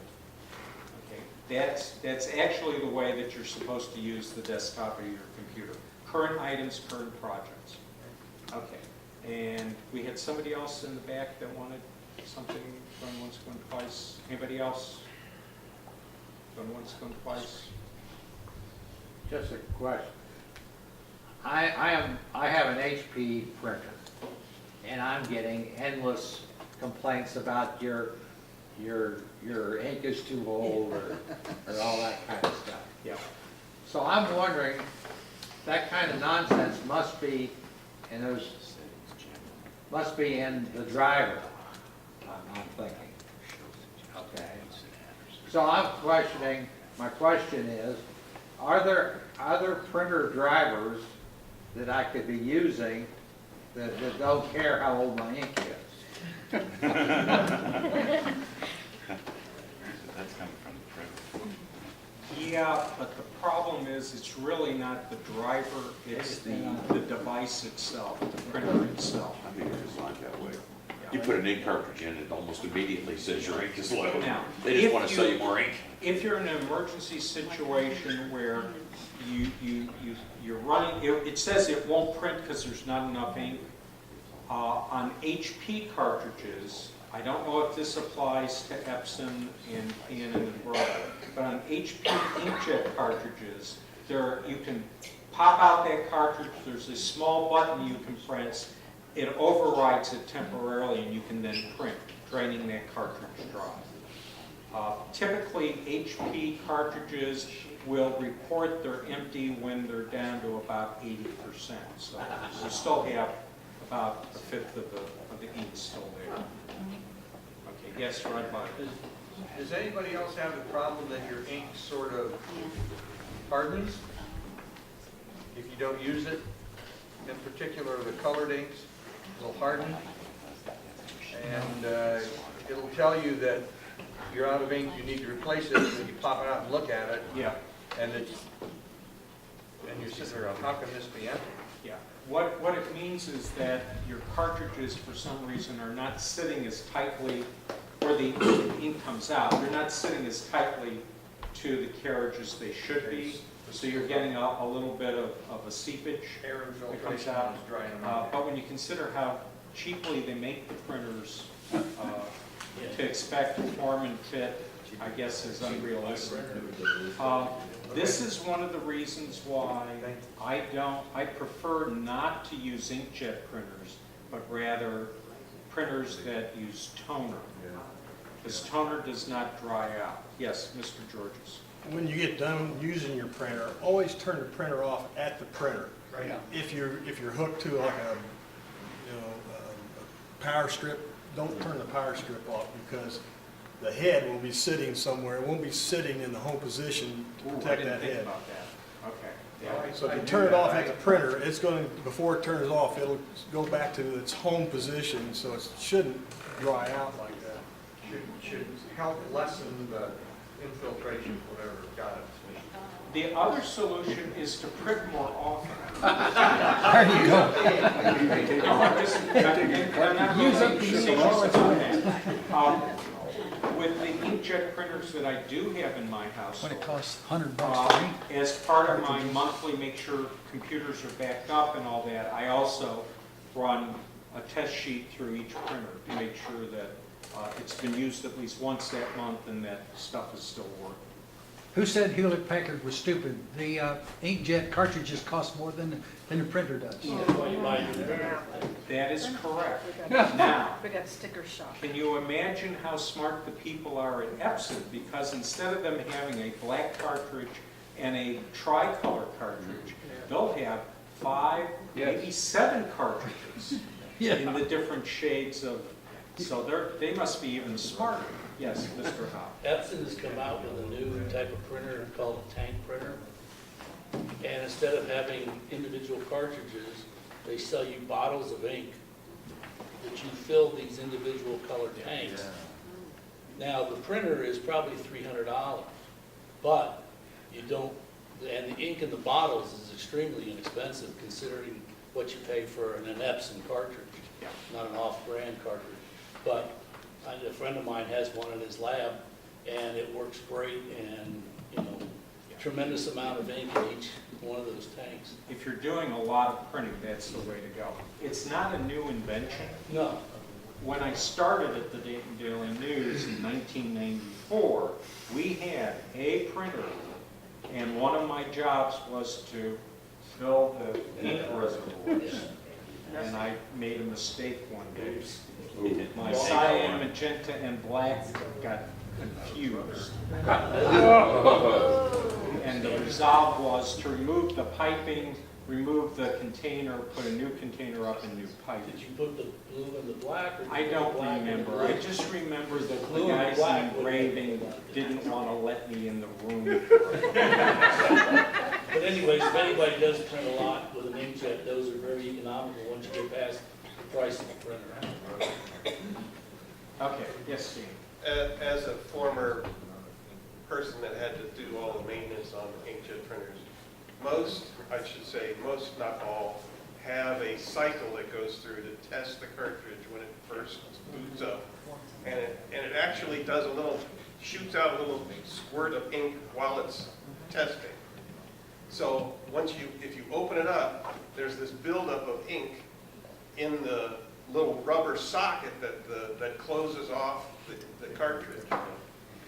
That's actually the way that you're supposed to use the desktop of your computer. Current items, current projects. Okay, and we had somebody else in the back that wanted something going once, going twice. Anybody else? Going once, going twice? Just a question. I have an HP printer, and I'm getting endless complaints about your ink is too old or all that kind of stuff. Yeah. So I'm wondering, that kind of nonsense must be in the driver, I'm thinking. Okay. So I'm questioning, my question is, are there other printer drivers that I could be using that don't care how old my ink is? That's coming from the printer. Yeah, but the problem is, it's really not the driver, it's the device itself, the printer itself. I think it's designed that way. You put an ink cartridge in, it almost immediately says your ink is low. Now, They just if want to sell you more ink. If you're in an emergency situation where you're running, it says it won't print because there's not enough ink. On HP cartridges, I don't know if this applies to Epson and Canon and Brother, but on HP inkjet cartridges, you can pop out that cartridge, there's a small button you can press, it overrides it temporarily, and you can then print, draining that cartridge dry. Typically, HP cartridges will report they're empty when they're down to about 80%. So you still have about a fifth of the ink still there. Okay, Yes, Rod Bond. Does anybody else have the problem that your ink sort of hardens if you don't use it? In particular, the colored inks will harden, and it'll tell you that you're out of ink, you need to replace it, and you pop it out and look at it. Yeah. And you're sitting there, how can this be empty? Yeah. What it means is that your cartridges, for some reason, are not sitting as tightly, where the ink comes out, they're not sitting as tightly to the carriage as they should be. So you're getting a little bit of a seepage Air that comes infiltration out. is drying them out. But when you consider how cheaply they make the printers, to expect form and fit, I guess, is unrealistic. This is one of the reasons why I prefer not to use inkjet printers, but rather printers that use toner. Because toner does not dry out. Yes, Mr. Georges. When you get done using your printer, always turn the printer off at the printer. Right. If you're hooked to like a power strip, don't turn the power strip off because the head will be sitting somewhere. It won't be sitting in the home position to protect that head. About that. Okay. Yeah. So if you turn it off at the printer, it's going to, before it turns off, it'll go back to its home position, so it shouldn't dry out like that. Should help lessen the infiltration, whatever, got it. The other solution is to print more often. There you go. With the inkjet printers that I do have in my house, What it costs, $100 for ink? as part of my monthly make sure computers are backed up and all that, I also run a test sheet through each printer to make sure that it's been used at least once that month and that stuff is still working. Who said Hewlett Packard was stupid? The inkjet cartridges cost more than the printer does. That's why you buy a new printer. That is correct. Now, We got sticker shock. can you imagine how smart the people are at Epson? Because instead of them having a black cartridge and a tricolor cartridge, they'll have 5, maybe 7 cartridges in the different shades of, so they must be even smarter. Yes, Mr. Howe. Epson has come out with a new type of printer called a tank printer. And instead of having individual cartridges, they sell you bottles of ink that you fill these individual colored tanks. Now, the printer is probably $300, but you don't, and the ink in the bottles is extremely inexpensive considering what you pay for an Epson cartridge, not an off-brand cartridge. But a friend of mine has one in his lab, and it works great, and, tremendous amount of ink in each one of those tanks. If you're doing a lot of printing, that's the way to go. It's not a new invention. No. When I started at the Dayton Daily News in 1994, we had a printer, and one of my jobs was to fill the ink reservoirs. And I made a mistake one day. My cyan, magenta, and black got confused. And the resolve was to remove the piping, remove the container, put a new container up and new pipe. Did you put the blue and the black? Or I don't remember. I just remember that the guys in engraving didn't want to let me in the room. But anyways, if anybody does print a lot with an inkjet, those are very economical once you get past the price of the printer. Okay, yes, Steve. As a former person that had to do all the maintenance on inkjet printers, most, not all, have a cycle that goes through to test the cartridge when it first boots up. And it actually does shoots out a little squirt of ink while it's testing. So if you open it up, there's this buildup of ink in the little rubber socket that closes off the cartridge.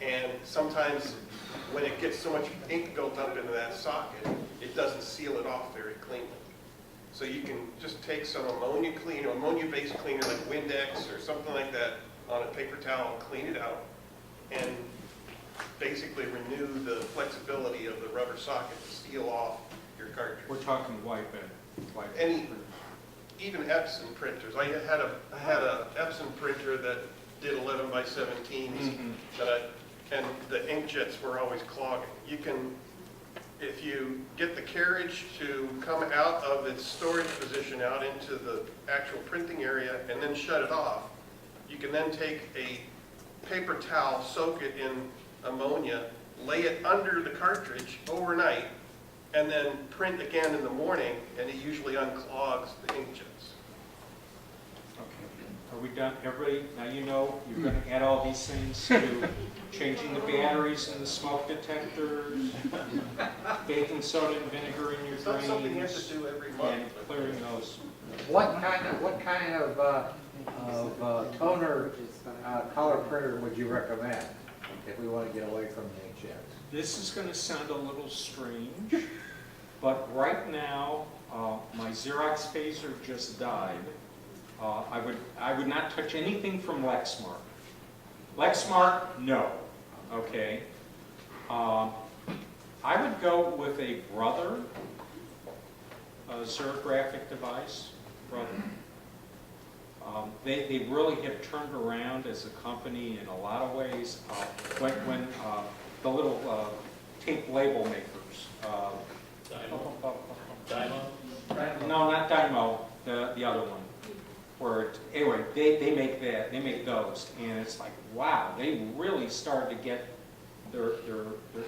And sometimes when it gets so much ink built up into that socket, it doesn't seal it off very cleanly. So you can just take some ammonia-based cleaner like Windex or something like that on a paper towel and clean it out, and basically renew the flexibility of the rubber socket to seal off your cartridge. We're talking white bed. Even Epson printers. I had a Epson printer that did 11 by 17s, and the inkjets were always clogging. You can, if you get the carriage to come out of its storage position out into the actual printing area and then shut it off, you can then take a paper towel, soak it in ammonia, lay it under the cartridge overnight, and then print again in the morning, and it usually unclogs the inkjets. Are we done? Everybody, now you know you're going to add all these things to changing the batteries in the smoke detectors, baking soda and vinegar in your It's not something you have drains, to do every month. and clearing those. What kind of toner color printer would you recommend if we want to get away from the inkjets? This is going to sound a little strange, but right now, my Xerox phaser just died. I would not touch anything from Lexmark. Lexmark, no. Okay. I would go with a Brother, xerographic device, Brother. They really have turned around as a company in a lot of ways. When the little tape label makers. Dymo? No, not Dymo, the other one. Anyway, they make that, they make those, and it's like, wow, they really started to get, their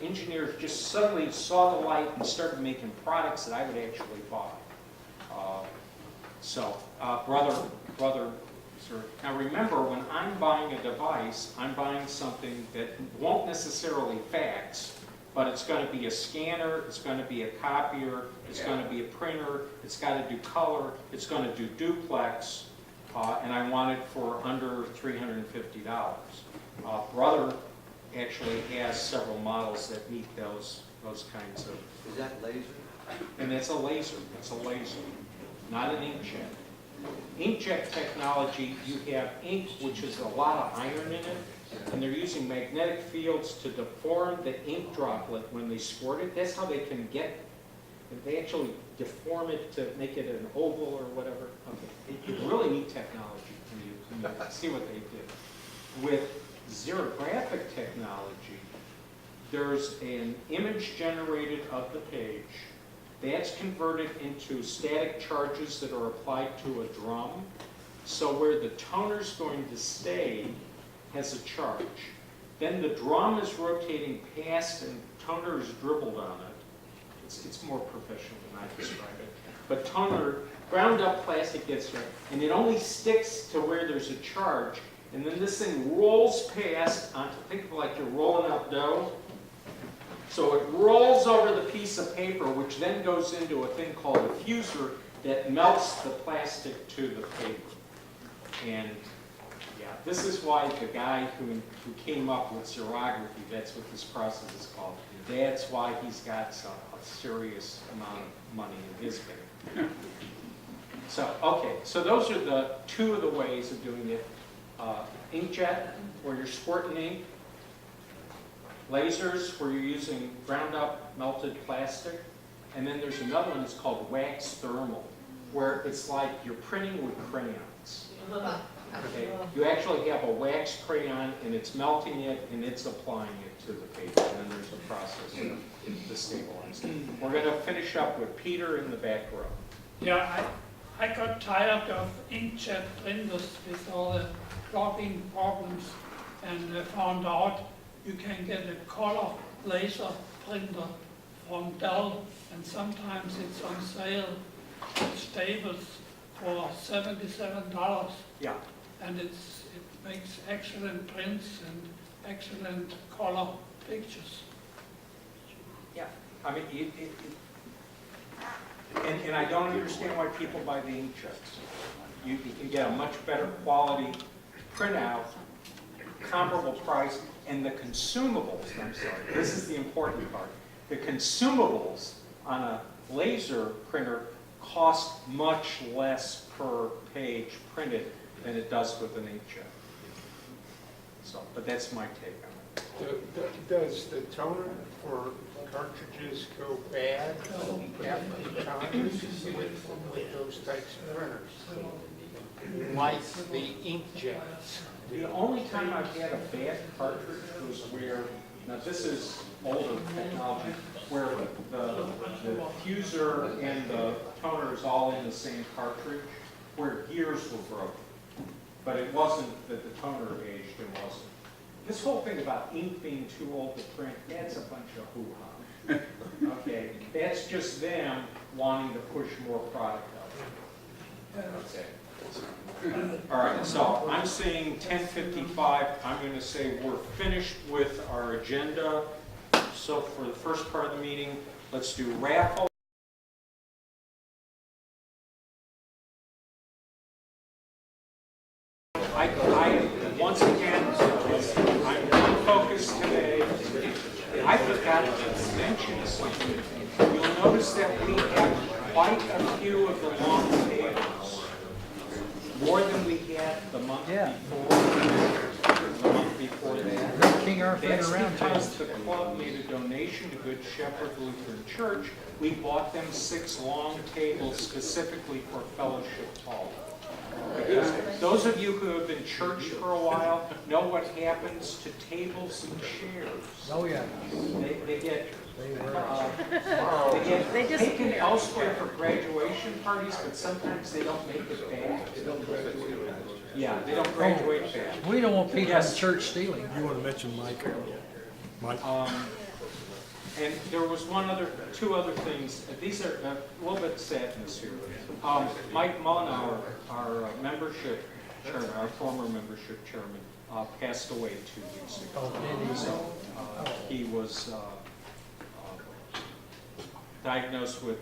engineers just suddenly saw the light and started making products that I would actually buy. Brother, sir. Now remember, when I'm buying a device, I'm buying something that won't necessarily fax, but it's going to be a scanner, it's going to be a copier, it's going to be a printer, it's got to do color, it's going to do duplex, and I want it for under $350. Brother actually has several models that meet those kinds of. Is that laser? And it's a laser. It's a laser, not an inkjet. Inkjet technology, you have ink, which is a lot of iron in it, and they're using magnetic fields to deform the ink droplet when they squirt it. That's how they can get, they actually deform it to make it an oval or whatever. Okay. It's really neat technology when you see what they did. With xerographic technology, there's an image generated of the page. That's converted into static charges that are applied to a drum. So where the toner's going to stay has a charge. Then the drum is rotating past and toner is dribbled on it. It's more professional than I describe it. But toner, ground up plastic gets there, and it only sticks to where there's a charge. And then this thing rolls past onto, think of it like you're rolling out dough. So it rolls over the piece of paper, which then goes into a thing called a fuser that melts the plastic to the paper. And yeah, this is why the guy who came up with xerography, that's what this process is called. That's why he's got a serious amount of money in his bank. So, okay, so those are the two of the ways of doing it. Inkjet, where you're squirting ink. Lasers, where you're using ground up melted plastic. And then there's another one that's called wax thermal, where it's like you're printing with crayons. Okay? You actually have a wax crayon, and it's melting it, and it's applying it to the paper. And then there's a process to stabilize it. We're going to finish up with Peter in the back row. Yeah, I got tired of inkjet printers with all the clogging problems, and found out you can get a color laser printer from Dell, and sometimes it's on sale at Staples for $77. Yeah. And it makes excellent prints and excellent color pictures. Yeah. I mean, and I don't understand why people buy the inkjets. You can get a much better quality printout, comparable price, and the consumables, I'm sorry, this is the important part. The consumables on a laser printer cost much less per page printed than it does with an inkjet. So, but that's my take on it. Does the toner for cartridges go bad after time with those types of printers? Like the inkjets? The only time I've had a bad cartridge was where, now this is older technology, where the fuser and the toner is all in the same cartridge, where gears were broken. But it wasn't that the toner aged, it wasn't. This whole thing about ink being too old to print, that's a bunch of hoo-ha. Okay, that's just them wanting to push more product out. Okay. All right, so I'm saying 10:55. I'm going to say we're finished with our agenda. So for the first part of the meeting, let's do raffle. Once again, I'm really focused today. I forgot to mention something. You'll notice that we have quite a few of the long tables. More than we had the month before. The month before that. King Arthur That's around because the club made a donation to Good Shepherd Lutheran Church. We bought them 6 long tables specifically for Fellowship Hall. Because those of you who have been church for a while know what happens to tables and chairs. Oh, yeah. They get They taken disappear. elsewhere for graduation parties, but sometimes they don't make it back. Yeah, they don't graduate back. We don't want people in Yes. church stealing. You want to mention Mike? Mike? And there was two other things. These are a little bit sadness here. Mike Mullenauer, our membership chairman, our former membership chairman, passed away 2 weeks ago. So he was diagnosed with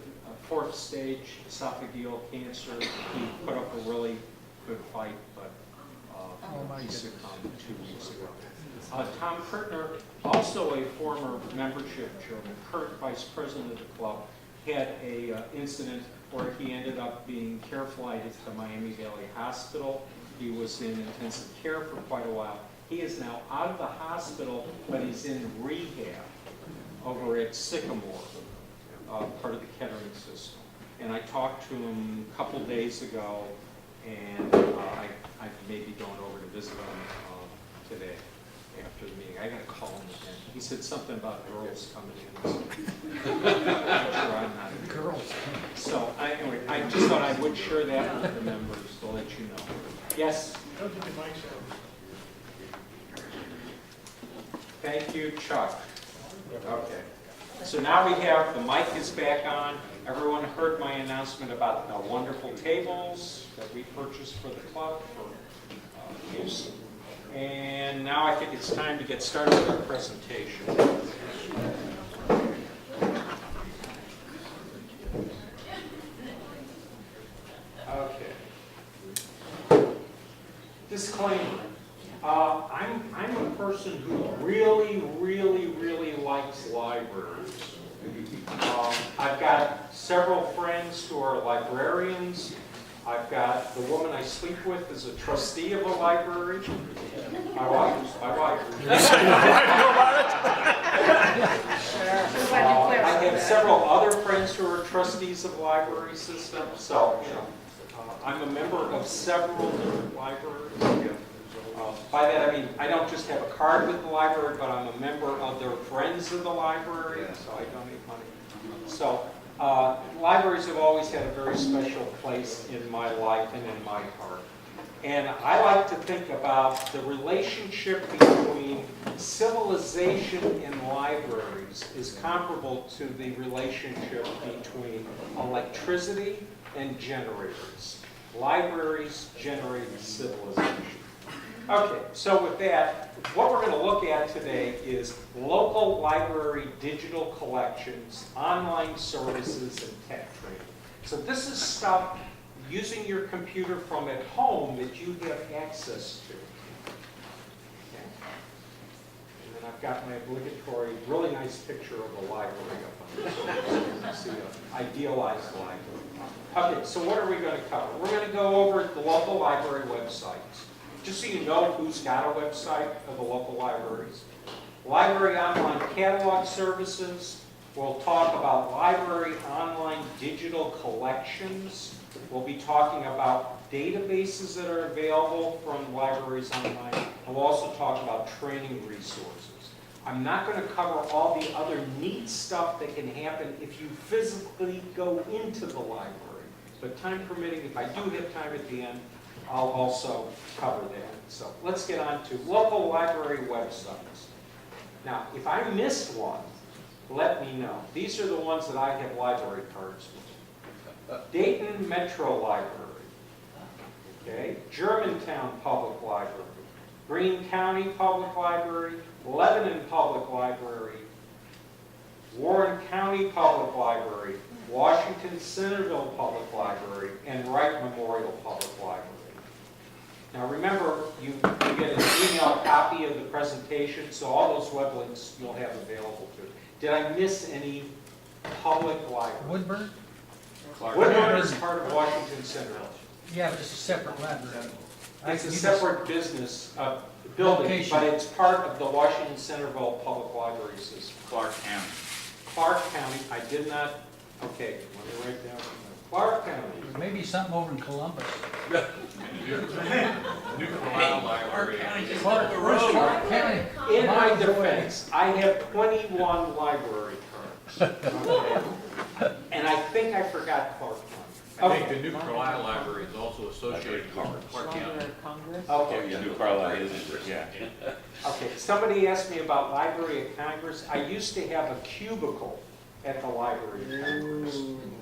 4th stage esophageal cancer. He put up a really good fight, but he succumbed 2 weeks ago. Tom Kurtner, also a former membership chairman, Kurt, vice president of the club, had a incident where he ended up being care flighted to Miami Valley Hospital. He was in intensive care for quite a while. He is now out of the hospital, but he's in rehab over at Sycamore, part of the Kettering system. And I talked to him a couple days ago, and I may be going over to visit him today after the meeting. I got to call him again. He said something about girls coming in. I'm sure I'm not a girl. So anyway, I just thought I would share that with the members to let you know. Yes? Thank you, Chuck. Okay. So now we have, the mic is back on. Everyone heard my announcement about the wonderful tables that we purchased for the club for use. And now I think it's time to get started with our presentation. Okay. Disclaimer. I'm a person who really likes libraries. I've got several friends who are librarians. I've got the woman I sleep with is a trustee of a library. My wife. I have several other friends who are trustees of library systems. So, I'm a member of several different libraries. By that I mean, I don't just have a card with the library, but I'm a member of their Friends of the Library, so I donate money. So, libraries have always had a very special place in my life and in my heart. And I like to think about the relationship between civilization and libraries is comparable to the relationship between electricity and generators. Libraries generate civilization. Okay, so with that, what we're going to look at today is local library digital collections, online services, and tech training. So this is stuff using your computer from at home that you have access to. Okay. And then I've got my obligatory, really nice picture of the library up on this. So you can see an idealized library. Okay, so what are we going to cover? We're going to go over the local library websites. Just so you know who's got a website of the local libraries. Library online catalog services, We'll talk about library online digital collections. We'll be talking about databases that are available from libraries online. And we'll also talk about training resources. I'm not going to cover all the other neat stuff that can happen if you physically go into the library. But time permitting, if I do have time at the end, I'll also cover that. So let's get on to local library websites. Now, if I missed one, let me know. These are the ones that I have library cards with. Dayton Metro Library, okay? Germantown Public Library, Greene County Public Library, Lebanon Public Library, Warren County Public Library, Washington Centerville Public Library, and Wright Memorial Public Library. Now remember, you get an email copy of the presentation, so all those web links you'll have available to you. Did I miss any public library? Woodburn? Woodburn is part of Washington Centerville. Yeah, but it's a separate library. It's a separate business building, Location. but it's part of the Washington Centerville Public Library system. Clark County. Clark County, I did not, okay, let me write down. Clark County. Maybe something over in Columbus. New Carlisle Library. Clark County. In my defense, I have 21 library cards. Okay. And I think I forgot Clark County. I think the New Carlisle Library is also associated with Clark County. Okay. Yeah, New Carlisle is, yeah. Okay, somebody asked me about Library of Congress. I used to have a cubicle at the Library of Congress.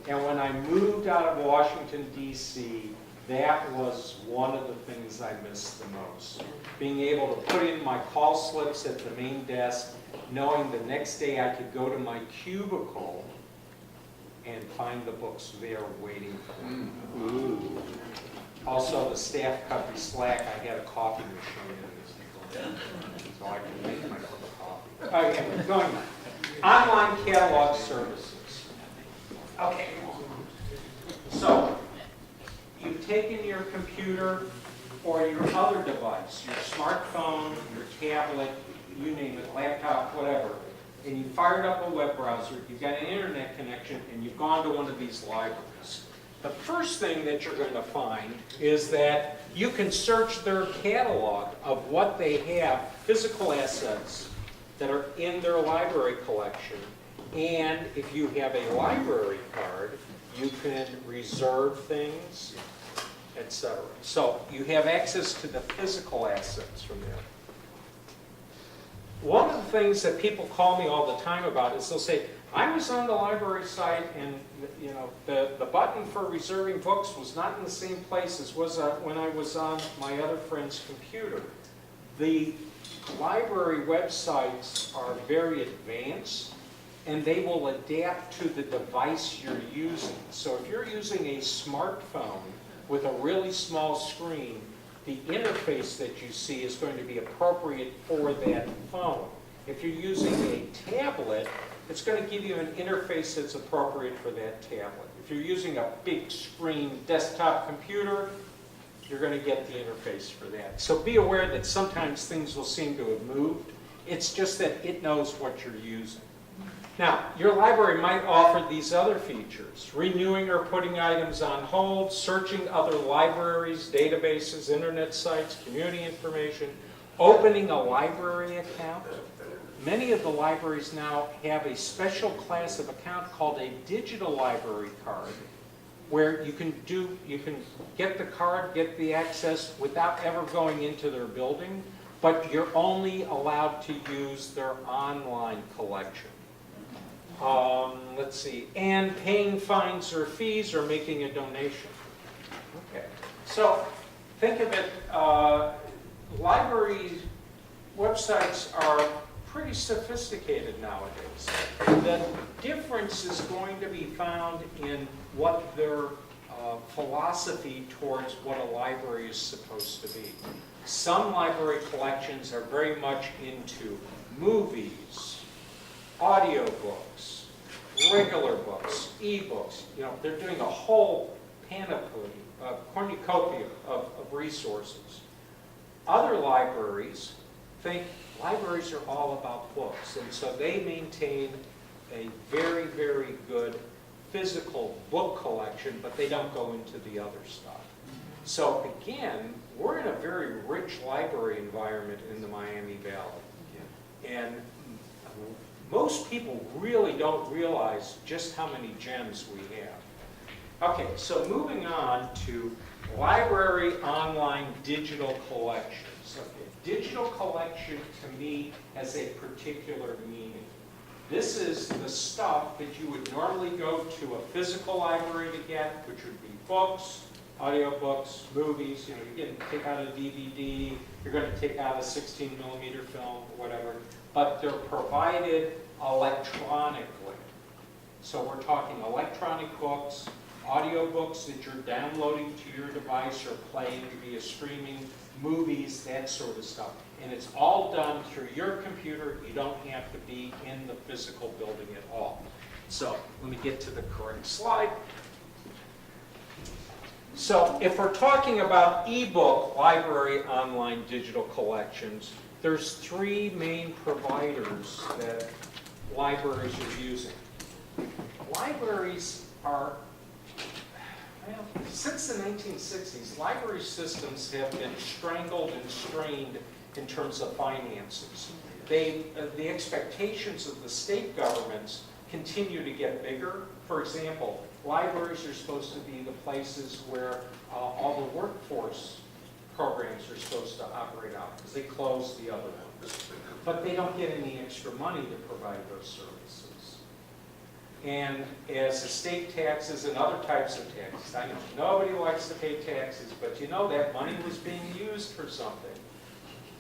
And when I moved out of Washington, D.C., that was one of the things I missed the most. Being able to put in my call slips at the main desk, knowing the next day I could go to my cubicle and find the books there waiting for me. Also, the staff cut me slack. I had a coffee machine, so I could make my cup of coffee. Okay, going on. Online catalog services. Okay. So, you've taken your computer or your other device, your smartphone, your tablet, you name it, laptop, whatever, and you fired up a web browser, you've got an internet connection, and you've gone to one of these libraries. The first thing that you're going to find is that you can search their catalog of what they have, physical assets that are in their library collection. And if you have a library card, you can reserve things, etc. So you have access to the physical assets from there. One of the things that people call me all the time about is they'll say, I was on the library site and the button for reserving books was not in the same place as was when I was on my other friend's computer. The library websites are very advanced and they will adapt to the device you're using. So if you're using a smartphone with a really small screen, the interface that you see is going to be appropriate for that phone. If you're using a tablet, it's going to give you an interface that's appropriate for that tablet. If you're using a big screen desktop computer, you're going to get the interface for that. So be aware that sometimes things will seem to have moved. It's just that it knows what you're using. Now, your library might offer these other features: renewing or putting items on hold, searching other libraries, databases, internet sites, community information, opening a library account. Many of the libraries now have a special class of account called a digital library card, where you can get the card, get the access without ever going into their building, but you're only allowed to use their online collection. Let's see, and paying fines or fees or making a donation. Okay, so think of it, library websites are pretty sophisticated nowadays. The difference is going to be found in what their philosophy towards what a library is supposed to be. Some library collections are very much into movies, audiobooks, regular books, e-books. They're doing a whole panoply, cornucopia of resources. Other libraries think libraries are all about books, and so they maintain a very, very good physical book collection, but they don't go into the other stuff. So again, we're in a very rich library environment in the Miami Valley. And most people really don't realize just how many gems we have. Okay, so moving on to library online digital collections. Okay, digital collection to me has a particular meaning. This is the stuff that you would normally go to a physical library to get, which would be books, audiobooks, movies. You know, you're going to take out a DVD, you're going to take out a 16mm film, or whatever, but they're provided electronically. So we're talking electronic books, audiobooks that you're downloading to your device or playing via streaming, movies, that sort of stuff. And it's all done through your computer. You don't have to be in the physical building at all. So let me get to the correct slide. So if we're talking about ebook library online digital collections, there's three main providers that libraries are using. Libraries are, well, since the 1960s, library systems have been strangled and strained in terms of finances. The expectations of the state governments continue to get bigger. For example, libraries are supposed to be the places where all the workforce programs are supposed to operate out, because they close the other ones. But they don't get any extra money to provide those services. And as estate taxes and other types of taxes, I know nobody likes to pay taxes, but you know that money was being used for something.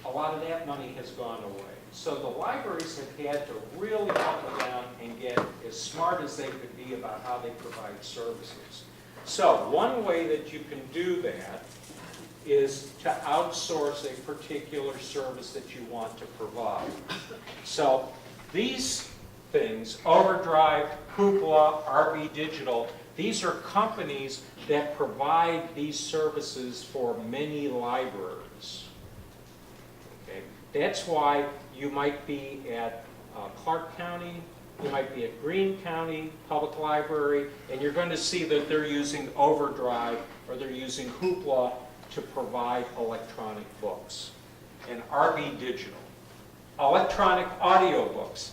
A lot of that money has gone away. So the libraries have had to really buckle down and get as smart as they could be about how they provide services. So one way that you can do that is to outsource a particular service that you want to provide. So these things, Overdrive, Hoopla, RB Digital, these are companies that provide these services for many libraries. Okay? That's why you might be at Clark County, you might be at Greene County Public Library, and you're going to see that they're using Overdrive or they're using Hoopla to provide electronic books. And RB Digital. Electronic audiobooks.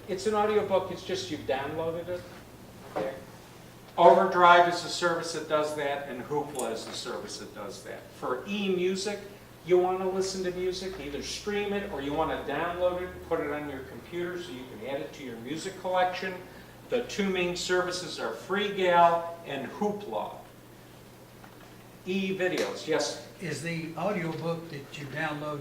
It's an audiobook, it's just you've downloaded it. Okay? Overdrive is a service that does that, and Hoopla is a service that does that. For e-music, you want to listen to music, either stream it or you want to download it and put it on your computer so you can add it to your music collection. The two main services are FreeGal and Hoopla. E-videos, yes? Is the audiobook that you download,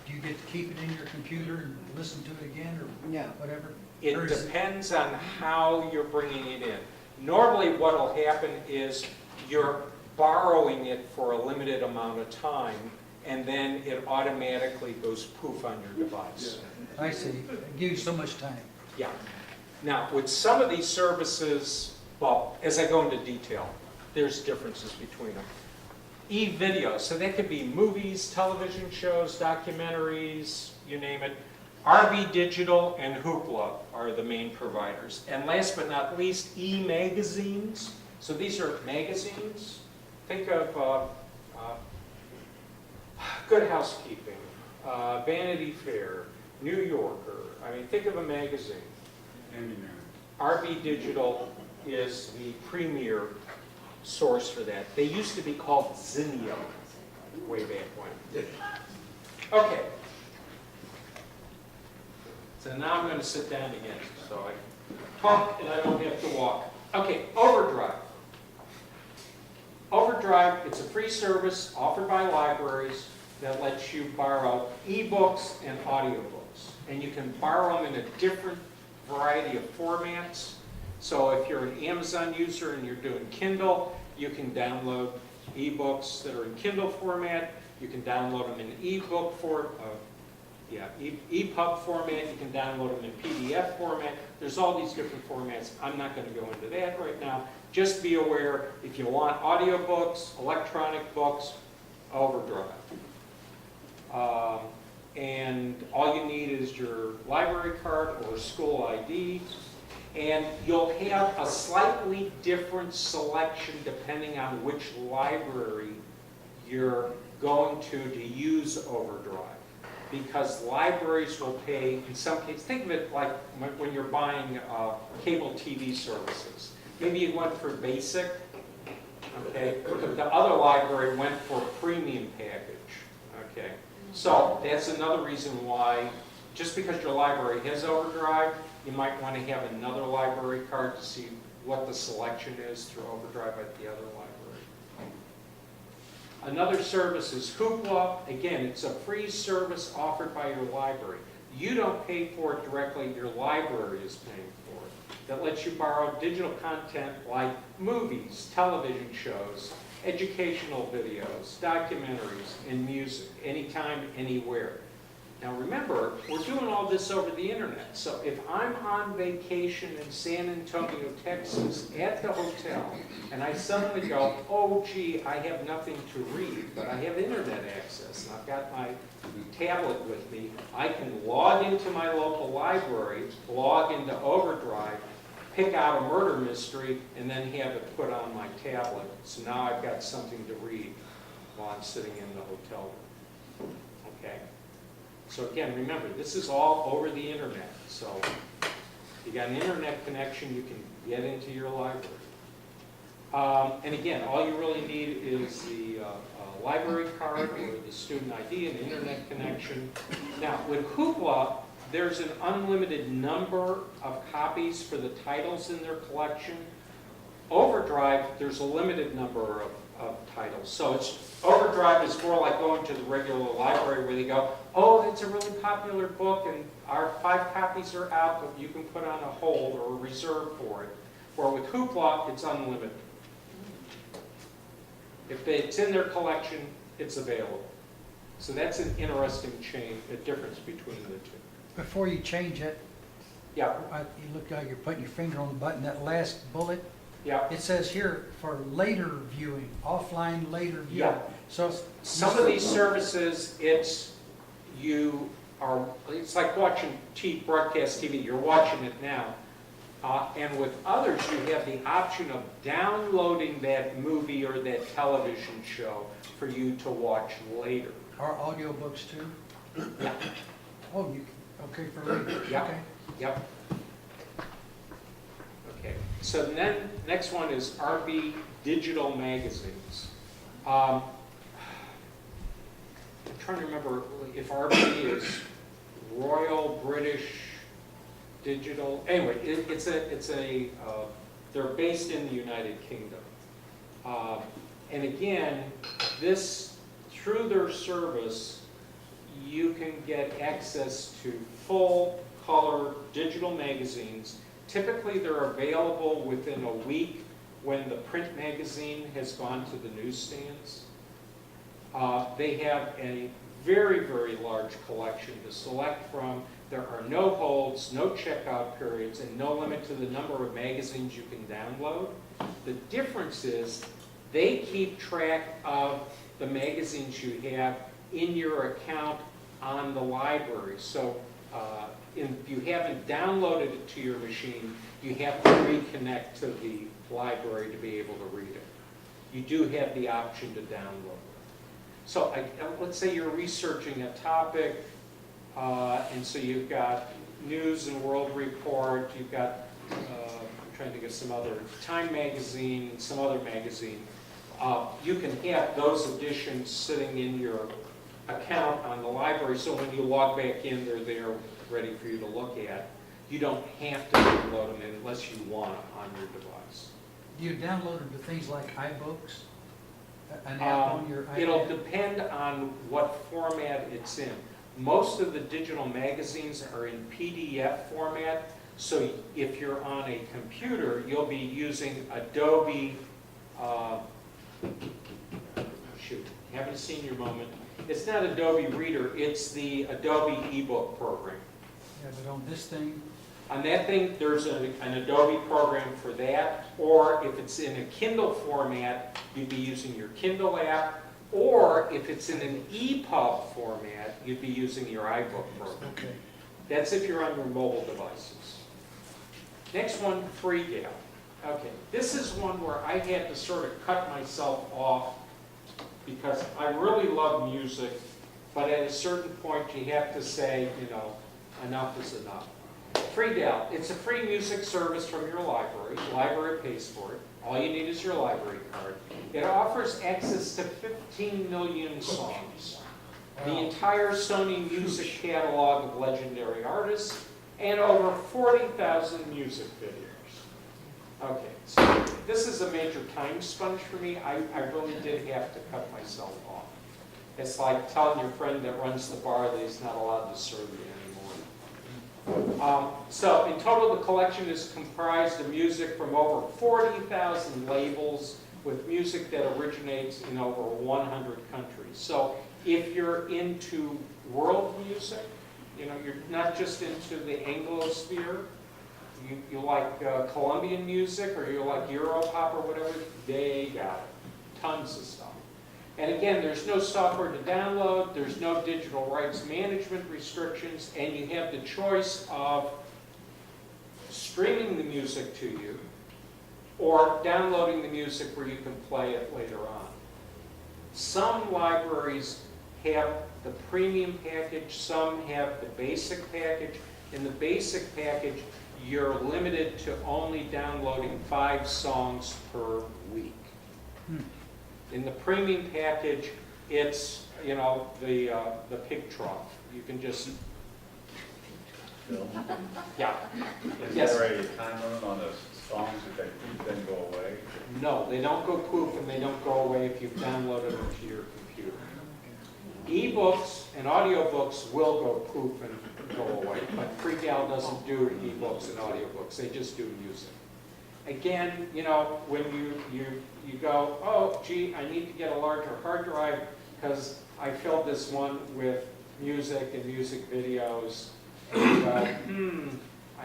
do you get to keep it in your computer and listen to it again or whatever? It depends on how you're bringing it in. Normally what will happen is you're borrowing it for a limited amount of time, and then it automatically goes poof on your device. I see. It gives you so much time. Yeah. Now, with some of these services, well, as I go into detail, there's differences between them. E-video, so that could be movies, television shows, documentaries, you name it. RB Digital and Hoopla are the main providers. And last but not least, e-magazines. So these are magazines. Think of Good Housekeeping, Vanity Fair, New Yorker. I mean, think of a magazine. RB Digital is the premier source for that. They used to be called Zinio way back when. Okay. So now I'm going to sit down again, so I talk and I don't have to walk. Okay, Overdrive. Overdrive, it's a free service offered by libraries that lets you borrow ebooks and audiobooks. And you can borrow them in a different variety of formats. So if you're an Amazon user and you're doing Kindle, you can download ebooks that are in Kindle format. You can download them in ebook EPUB format. You can download them in PDF format. There's all these different formats. I'm not going to go into that right now. Just be aware, if you want audiobooks, electronic books, Overdrive. And all you need is your library card or school ID. And you'll have a slightly different selection depending on which library you're going to use Overdrive. Because libraries will pay, in some cases, think of it like when you're buying cable TV services. Maybe you went for basic, okay? The other library went for a premium package, okay? So that's another reason why, just because your library has Overdrive, you might want to have another library card to see what the selection is through Overdrive at the other library. Another service is Hoopla. Again, it's a free service offered by your library. You don't pay for it directly, your library is paying for it. That lets you borrow digital content like movies, television shows, educational videos, documentaries, and music, anytime, anywhere. Now remember, we're doing all this over the internet. So if I'm on vacation in San Antonio, Texas, at the hotel, and I suddenly go, oh gee, I have nothing to read, but I have internet access, and I've got my tablet with me, I can log into my local library, log into Overdrive, pick out a murder mystery, and then have it put on my tablet. So now I've got something to read while I'm sitting in the hotel room. Okay? So again, remember, this is all over the internet. So if you got an internet connection, you can get into your library. And again, all you really need is the library card or the student ID and internet connection. Now, with Hoopla, there's an unlimited number of copies for the titles in their collection. Overdrive, there's a limited number of titles. So Overdrive is more like going to the regular library where they go, oh, it's a really popular book and our 5 copies are out, but you can put on a hold or a reserve for it. Or with Hoopla, it's unlimited. If it's in their collection, it's available. So that's an interesting difference between the two. Before you change it, Yeah. you look like you're putting your finger on the button, that last bullet, Yeah. it says here for later viewing, offline later viewing. Yeah. So Some of these services, it's like watching broadcast TV. You're watching it now. And with others, you have the option of downloading that movie or that television show for you to watch later. Are audiobooks too? Yeah. Oh, okay, for later. Yeah. Okay. Yep. Okay. So then, next one is RB Digital Magazines. I'm trying to remember if RB is Royal British Digital. Anyway, they're based in the United Kingdom. And again, through their service, you can get access to full color digital magazines. Typically, they're available within a week when the print magazine has gone to the newsstands. They have a very, very large collection to select from. There are no holds, no checkout periods, and no limit to the number of magazines you can download. The difference is they keep track of the magazines you have in your account on the library. So if you haven't downloaded it to your machine, you have to reconnect to the library to be able to read it. You do have the option to download it. So let's say you're researching a topic, and so you've got News and World Report, you've got, I'm trying to get some other, Time Magazine, some other magazine. You can have those editions sitting in your account on the library, so when you log back in, they're there ready for you to look at. You don't have to download them unless you want them on your device. Do you download them to things like iBooks? An app on your iPad? It'll depend on what format it's in. Most of the digital magazines are in PDF format, so if you're on a computer, you'll be using Adobe, haven't seen your moment. It's not Adobe Reader, it's the Adobe ebook program. Yeah, but on this thing? On that thing, there's an Adobe program for that, or if it's in a Kindle format, you'd be using your Kindle app, or if it's in an EPUB format, you'd be using your iBook program. Okay. That's if you're on your mobile devices. Next one, free gal. Okay, this is one where I had to sort of cut myself off because I really love music, but at a certain point you have to say, you know, enough is enough. Free gal, it's a free music service from your library. The library pays for it. All you need is your library card. It offers access to 15 million songs, the entire Sony music catalog of legendary artists, and over 40,000 music videos. Okay, so this is a major time sponge for me. I really did have to cut myself off. It's like telling your friend that runs the bar that he's not allowed to serve you anymore. So in total, the collection is comprised of music from over 40,000 labels with music that originates in over 100 countries. So if you're into world music, you know, you're not just into the Anglosphere, you like Colombian music or you like Europop or whatever, they got it. Tons of stuff. And again, there's no software to download, there's no digital rights management restrictions, and you have the choice of streaming the music to you or downloading the music where you can play it later on. Some libraries have the premium package, some have the basic package. In the basic package, you're limited to only downloading 5 songs per week. In the premium package, it's, you know, the pig trough. You can just... Bill? Yeah. Is Yes. there a time limit on the songs that they poof then go away? No, they don't go poof and they don't go away if you've downloaded them to your computer. E-books and audiobooks will go poof and go away, but FreeGal doesn't do e-books and audiobooks. They just do music. Again, you know, when you go, oh, gee, I need to get a larger hard drive because I filled this one with music and music videos. And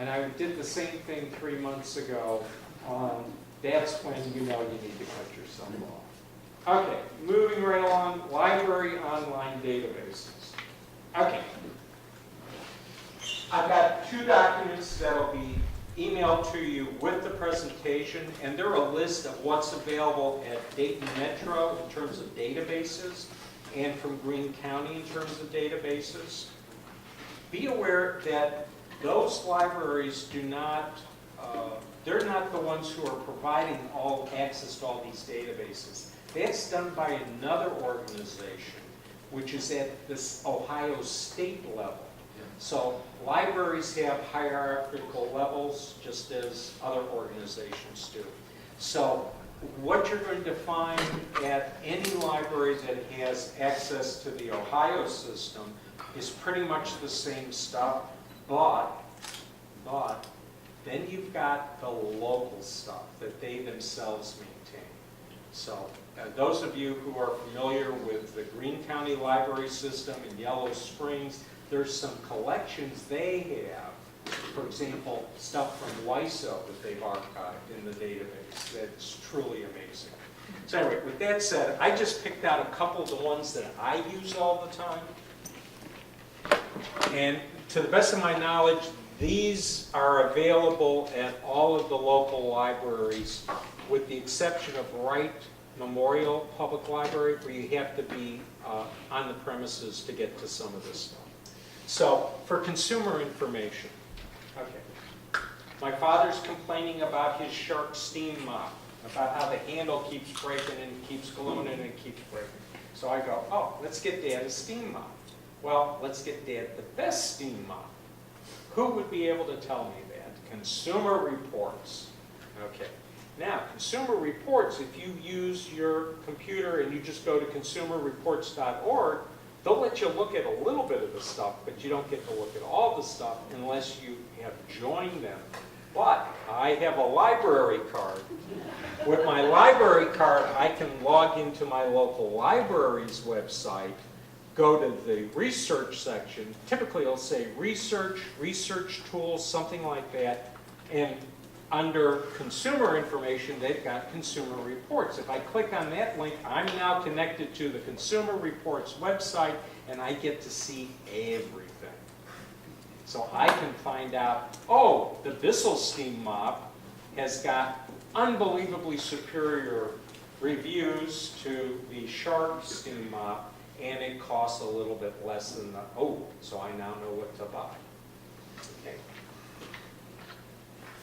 I did the same thing 3 months ago. That's when you know you need to cut yourself off. Okay, moving right along, library online databases. Okay. I've got 2 documents that'll be emailed to you with the presentation, and they're a list of what's available at Dayton Metro in terms of databases and from Greene County in terms of databases. Be aware that those libraries do not, they're not the ones who are providing all access to all these databases. That's done by another organization, which is at this Ohio state level. So libraries have hierarchical levels, just as other organizations do. So what you're going to find at any library that has access to the Ohio system is pretty much the same stuff, but then you've got the local stuff that they themselves maintain. So those of you who are familiar with the Greene County Library System in Yellow Springs, there's some collections they have, for example, stuff from WISO that they've archived in the database. That's truly amazing. So anyway, with that said, I just picked out a couple of the ones that I use all the time. And to the best of my knowledge, these are available at all of the local libraries, with the exception of Wright Memorial Public Library, where you have to be on the premises to get to some of this stuff. So, for consumer information, okay. My father's complaining about his Shark steam mop, about how the handle keeps breaking and it keeps gluing and it keeps breaking. So I go, oh, let's get Dad a steam mop. Well, let's get Dad the best steam mop. Who would be able to tell me that? Consumer Reports. Okay. Now, Consumer Reports, if you use your computer and you just go to consumerreports.org, they'll let you look at a little bit of the stuff, but you don't get to look at all the stuff unless you have joined them. But I have a library card. With my library card, I can log into my local library's website, go to the research section. Typically, it'll say research, research tools, something like that. And under consumer information, they've got Consumer Reports. If I click on that link, I'm now connected to the Consumer Reports website, and I get to see everything. So I can find out, oh, the Bissell steam mop has got unbelievably superior reviews to the Sharp steam mop, and it costs a little bit less than the, oh, so I now know what to buy. Okay.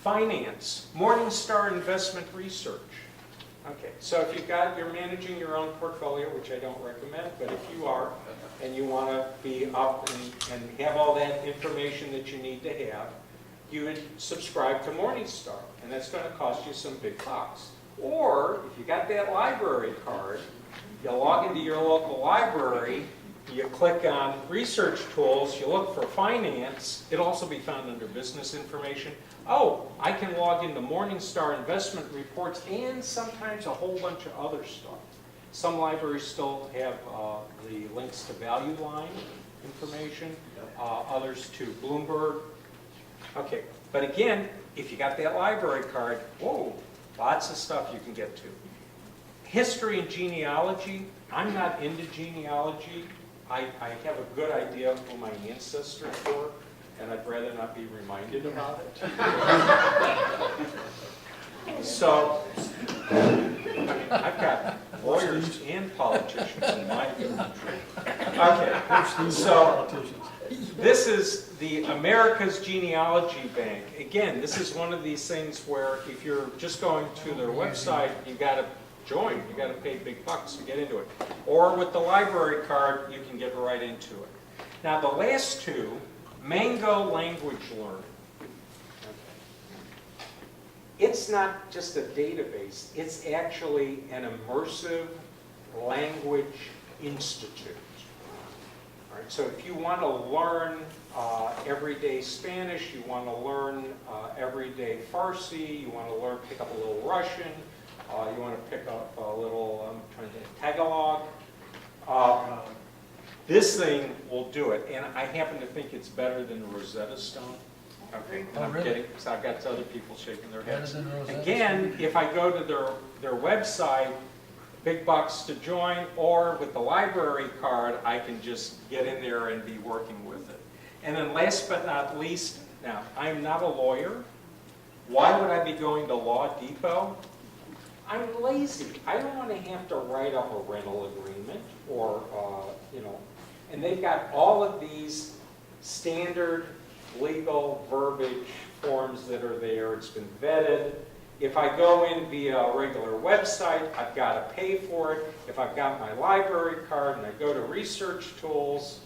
Finance, Morningstar Investment Research. Okay, so if you're managing your own portfolio, which I don't recommend, but if you are, and you want to be up and have all that information that you need to have, you would subscribe to Morningstar, and that's going to cost you some big bucks. Or, if you got that library card, you log into your local library, you click on Research Tools, you look for Finance, it'll also be found under Business Information. Oh, I can log into Morningstar investment reports and sometimes a whole bunch of other stuff. Some libraries still have the links to Value Line information, others to Bloomberg. Okay, but again, if you got that library card, whoa, lots of stuff you can get to. History and genealogy, I'm not into genealogy. I have a good idea of who my ancestors were, and I'd rather not be reminded about it. So, I mean, I've got lawyers and politicians in my country. Okay, so this is the America's Genealogy Bank. Again, this is one of these things where if you're just going to their website, you've got to join. You've got to pay big bucks to get into it. Or with the library card, you can get right into it. Now, the last two, Mango Language Learning. It's not just a database. It's actually an immersive language institute. All right, so if you want to learn everyday Spanish, you want to learn everyday Farsi, you want to pick up a little Russian, you want to pick up a little, I'm trying to think, Tagalog. This thing will do it, and I happen to think it's better than the Rosetta Stone. Okay, Oh, I'm really? kidding, so I've got other people shaking their heads. Better than Rosetta Again, if I go to their website, big bucks to join, or with the library card, I can just get in there and be working with it. And then last but not least, now, I'm not a lawyer. Why would I be going to Law Depot? I'm lazy. I don't want to have to write up a rental agreement or, and they've got all of these standard legal verbiage forms that are there. It's been vetted. If I go in via a regular website, I've got to pay for it. If I've got my library card and I go to Research Tools,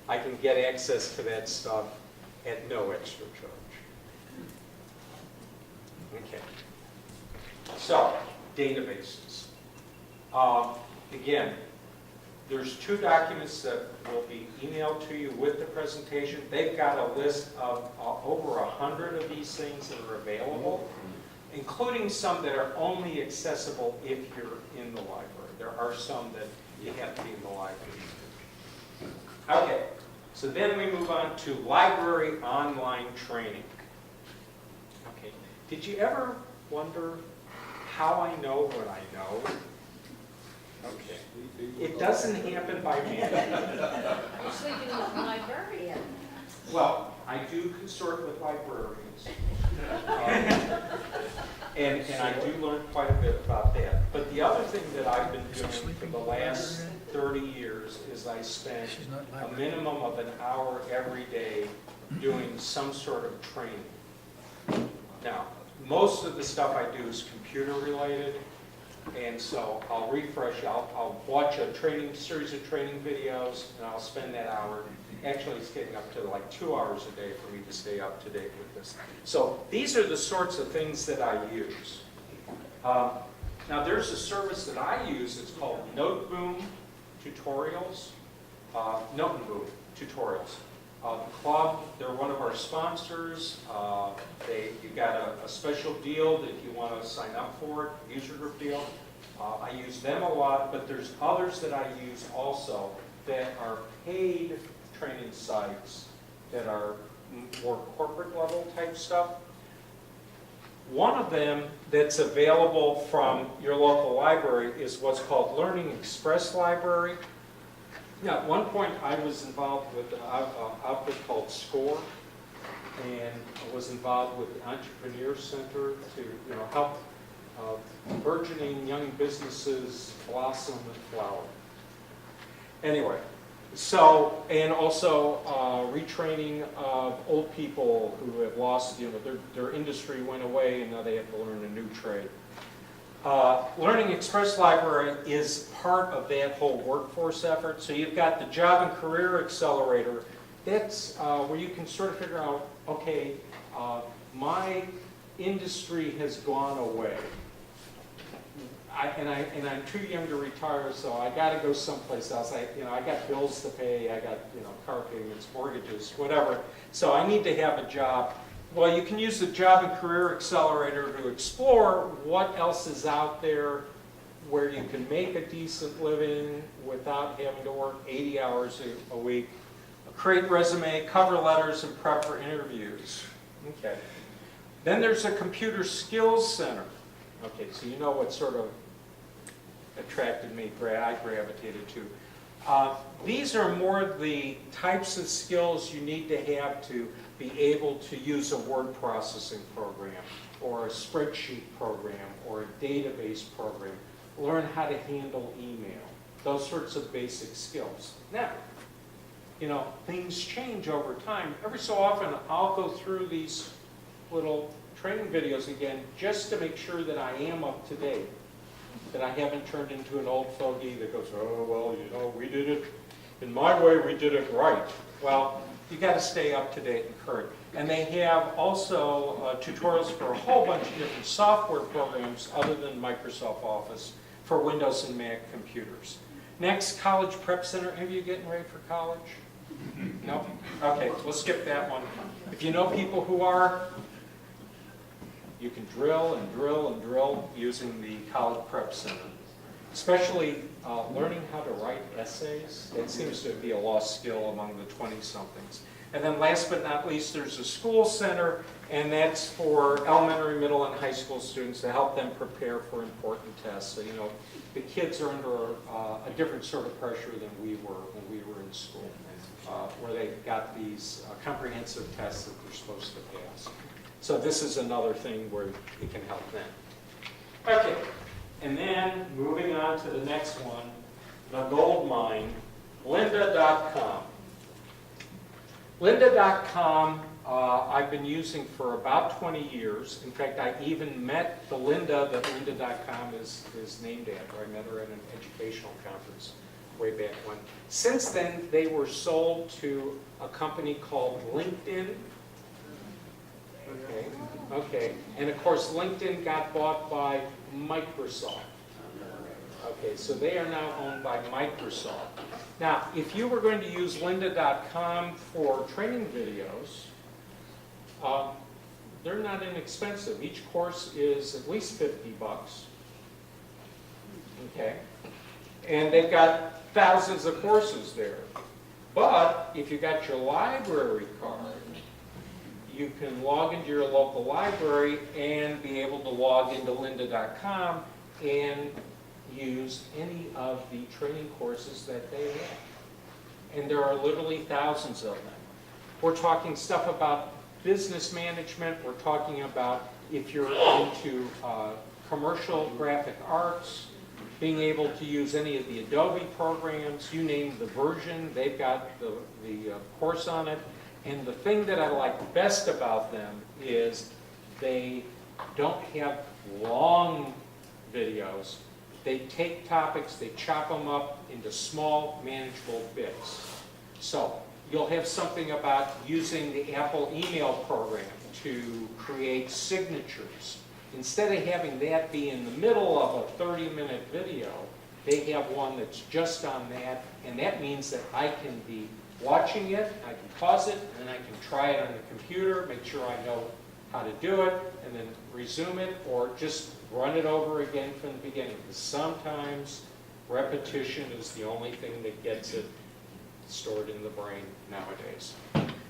I can get access to that stuff at no extra charge. Okay. So, databases. Again, there's 2 documents that will be emailed to you with the presentation. They've got a list of over 100 of these things that are available, including some that are only accessible if you're in the library. There are some that you have to be in the library. Okay, so then we move on to library online training. Okay, did you ever wonder how I know what I know? Okay, it doesn't happen by magic. You're sleeping with a librarian. Well, I do consort with librarians. And I do learn quite a bit about that. But the other thing that I've been doing for the last 30 years is I spend a minimum of an hour every day doing some sort of training. Now, most of the stuff I do is computer related, and so I'll refresh, I'll watch a series of training videos, and I'll spend that hour. Actually, it's getting up to like 2 hours a day for me to stay up to date with this. So these are the sorts of things that I use. Now there's a service that I use, it's called Noteboom Tutorials. Noteboom Tutorials. The club, they're one of our sponsors. You've got a special deal that you want to sign up for, user group deal. I use them a lot, but there's others that I use also that are paid training sites that are more corporate level type stuff. One of them that's available from your local library is what's called Learning Express Library. Now, at one point I was involved with an outfit called SCORE, and was involved with the Entrepreneur Center to, help burgeoning young businesses blossom and flower. Anyway, so, and also retraining of old people who have lost, their industry went away and now they have to learn a new trade. Learning Express Library is part of that whole workforce effort. So you've got the Job and Career Accelerator. That's where you can sort of figure out, okay, my industry has gone away. And I'm too young to retire, so I got to go someplace else. I got bills to pay, I got car payments, mortgages, whatever. So I need to have a job. Well, you can use the Job and Career Accelerator to explore what else is out there where you can make a decent living without having to work 80 hours a week. Create resume, cover letters, and prep for interviews. Okay. Then there's a Computer Skills Center. Okay, so you know what sort of attracted me, I gravitated to. These are more the types of skills you need to have to be able to use a word processing program or a spreadsheet program or a database program. Learn how to handle email, those sorts of basic skills. Now, things change over time. Every so often I'll go through these little training videos again just to make sure that I am up to date, that I haven't turned into an old fogey that goes, oh, well, we did it, in my way we did it right. Well, you got to stay up to date and current. And they have also tutorials for a whole bunch of different software programs other than Microsoft Office for Windows and Mac computers. Next, College Prep Center. Any of you getting ready for college? No? Okay, we'll skip that one. If you know people who are, you can drill and drill and drill using the College Prep Center. Especially learning how to write essays. It seems to be a lost skill among the 20-somethings. And then last but not least, there's a school center, and that's for elementary, middle, and high school students to help them prepare for important tests. So, the kids are under a different sort of pressure than we were when we were in school, where they got these comprehensive tests that they're supposed to pass. So this is another thing where it can help them. Okay, and then moving on to the next one, the gold mine, Lynda Com. Lynda.com I've been using for about 20 years. In fact, I even met the Lynda that Lynda.com is named after. I met her at an educational conference way back when. Since then, they were sold to a company called LinkedIn. Okay. And of course, LinkedIn got bought by Microsoft. Okay, so they are now owned by Microsoft. Now, if you were going to use Lynda.com for training videos, they're not inexpensive. Each course is at least $50. Okay, and they've got thousands of courses there. But if you got your library card, you can log into your local library and be able to log into Lynda.com and use any of the training courses that they have. And there are literally thousands of them. We're talking stuff about business management. We're talking about if you're into commercial graphic arts, being able to use any of the Adobe programs, you name the version, they've got the course on it. And the thing that I like best about them is they don't have long videos. They take topics, they chop them up into small, manageable bits. So you'll have something about using the Apple email program to create signatures. Instead of having that be in the middle of a 30-minute video, they have one that's just on that, and that means that I can be watching it, I can pause it, and I can try it on the computer, make sure I know how to do it, and then resume it, or just run it over again from the beginning. Because sometimes repetition is the only thing that gets it stored in the brain nowadays.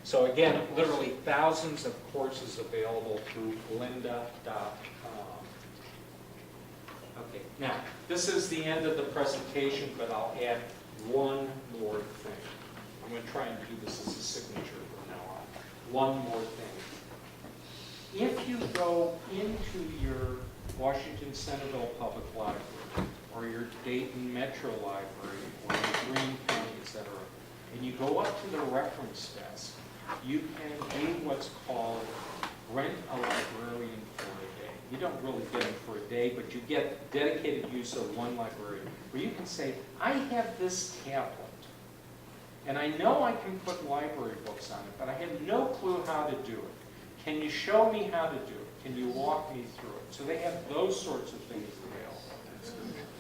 So again, literally thousands of courses available through Lynda.com. Okay, now, this is the end of the presentation, but I'll add one more thing. I'm going to try and do this as a signature from now on. one more thing. If you go into your Washington Centerville Public Library, or your Dayton Metro Library, or your Greene County, etc., and you go up to the reference desk, you can pay what's called rent a librarian for a day. You don't really get them for a day, but you get dedicated use of one librarian, where you can say, I have this tablet, and I know I can put library books on it, but I have no clue how to do it. Can you show me how to do it? Can you walk me through it? So they have those sorts of things available.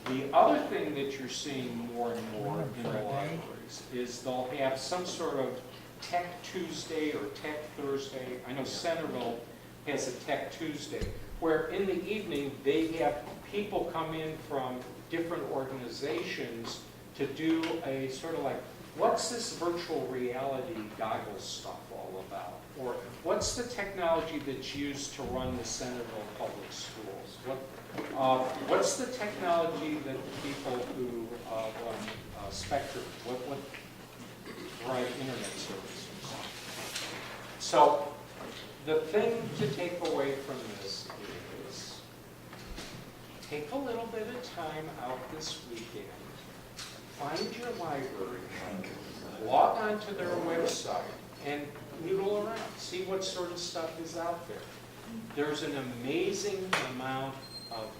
The other thing that you're seeing more and more in the libraries is they'll have some sort of Tech Tuesday or Tech Thursday. I know Centerville has a Tech Tuesday, where in the evening they have people come in from different organizations to do a sort of like, what's this virtual reality goggles stuff all about? Or what's the technology that's used to run the Centerville Public Schools? What's the technology that the people who run Spectrum, what provide internet services? So the thing to take away from this is take a little bit of time out this weekend, find your library, log on to their website, and noodle around, see what sort of stuff is out there. There's an amazing amount of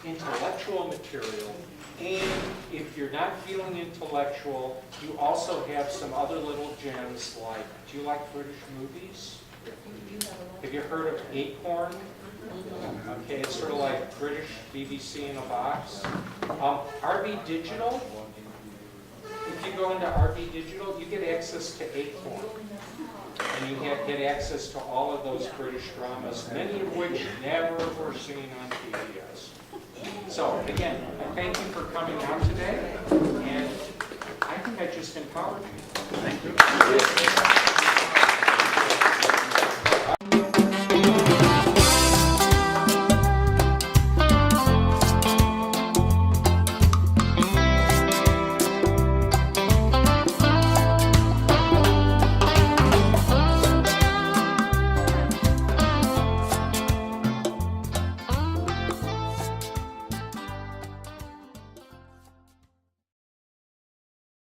intellectual material, and if you're not feeling intellectual, you also have some other little gems like, do you like British movies? Have you heard of Acorn? Okay, it's sort of like British BBC in a box. RB Digital, if you go into RB Digital, you get access to Acorn. And you get access to all of those British dramas, many of which never were seen on PBS. So again, I thank you for coming out today, and I think I just empowered you. Thank you.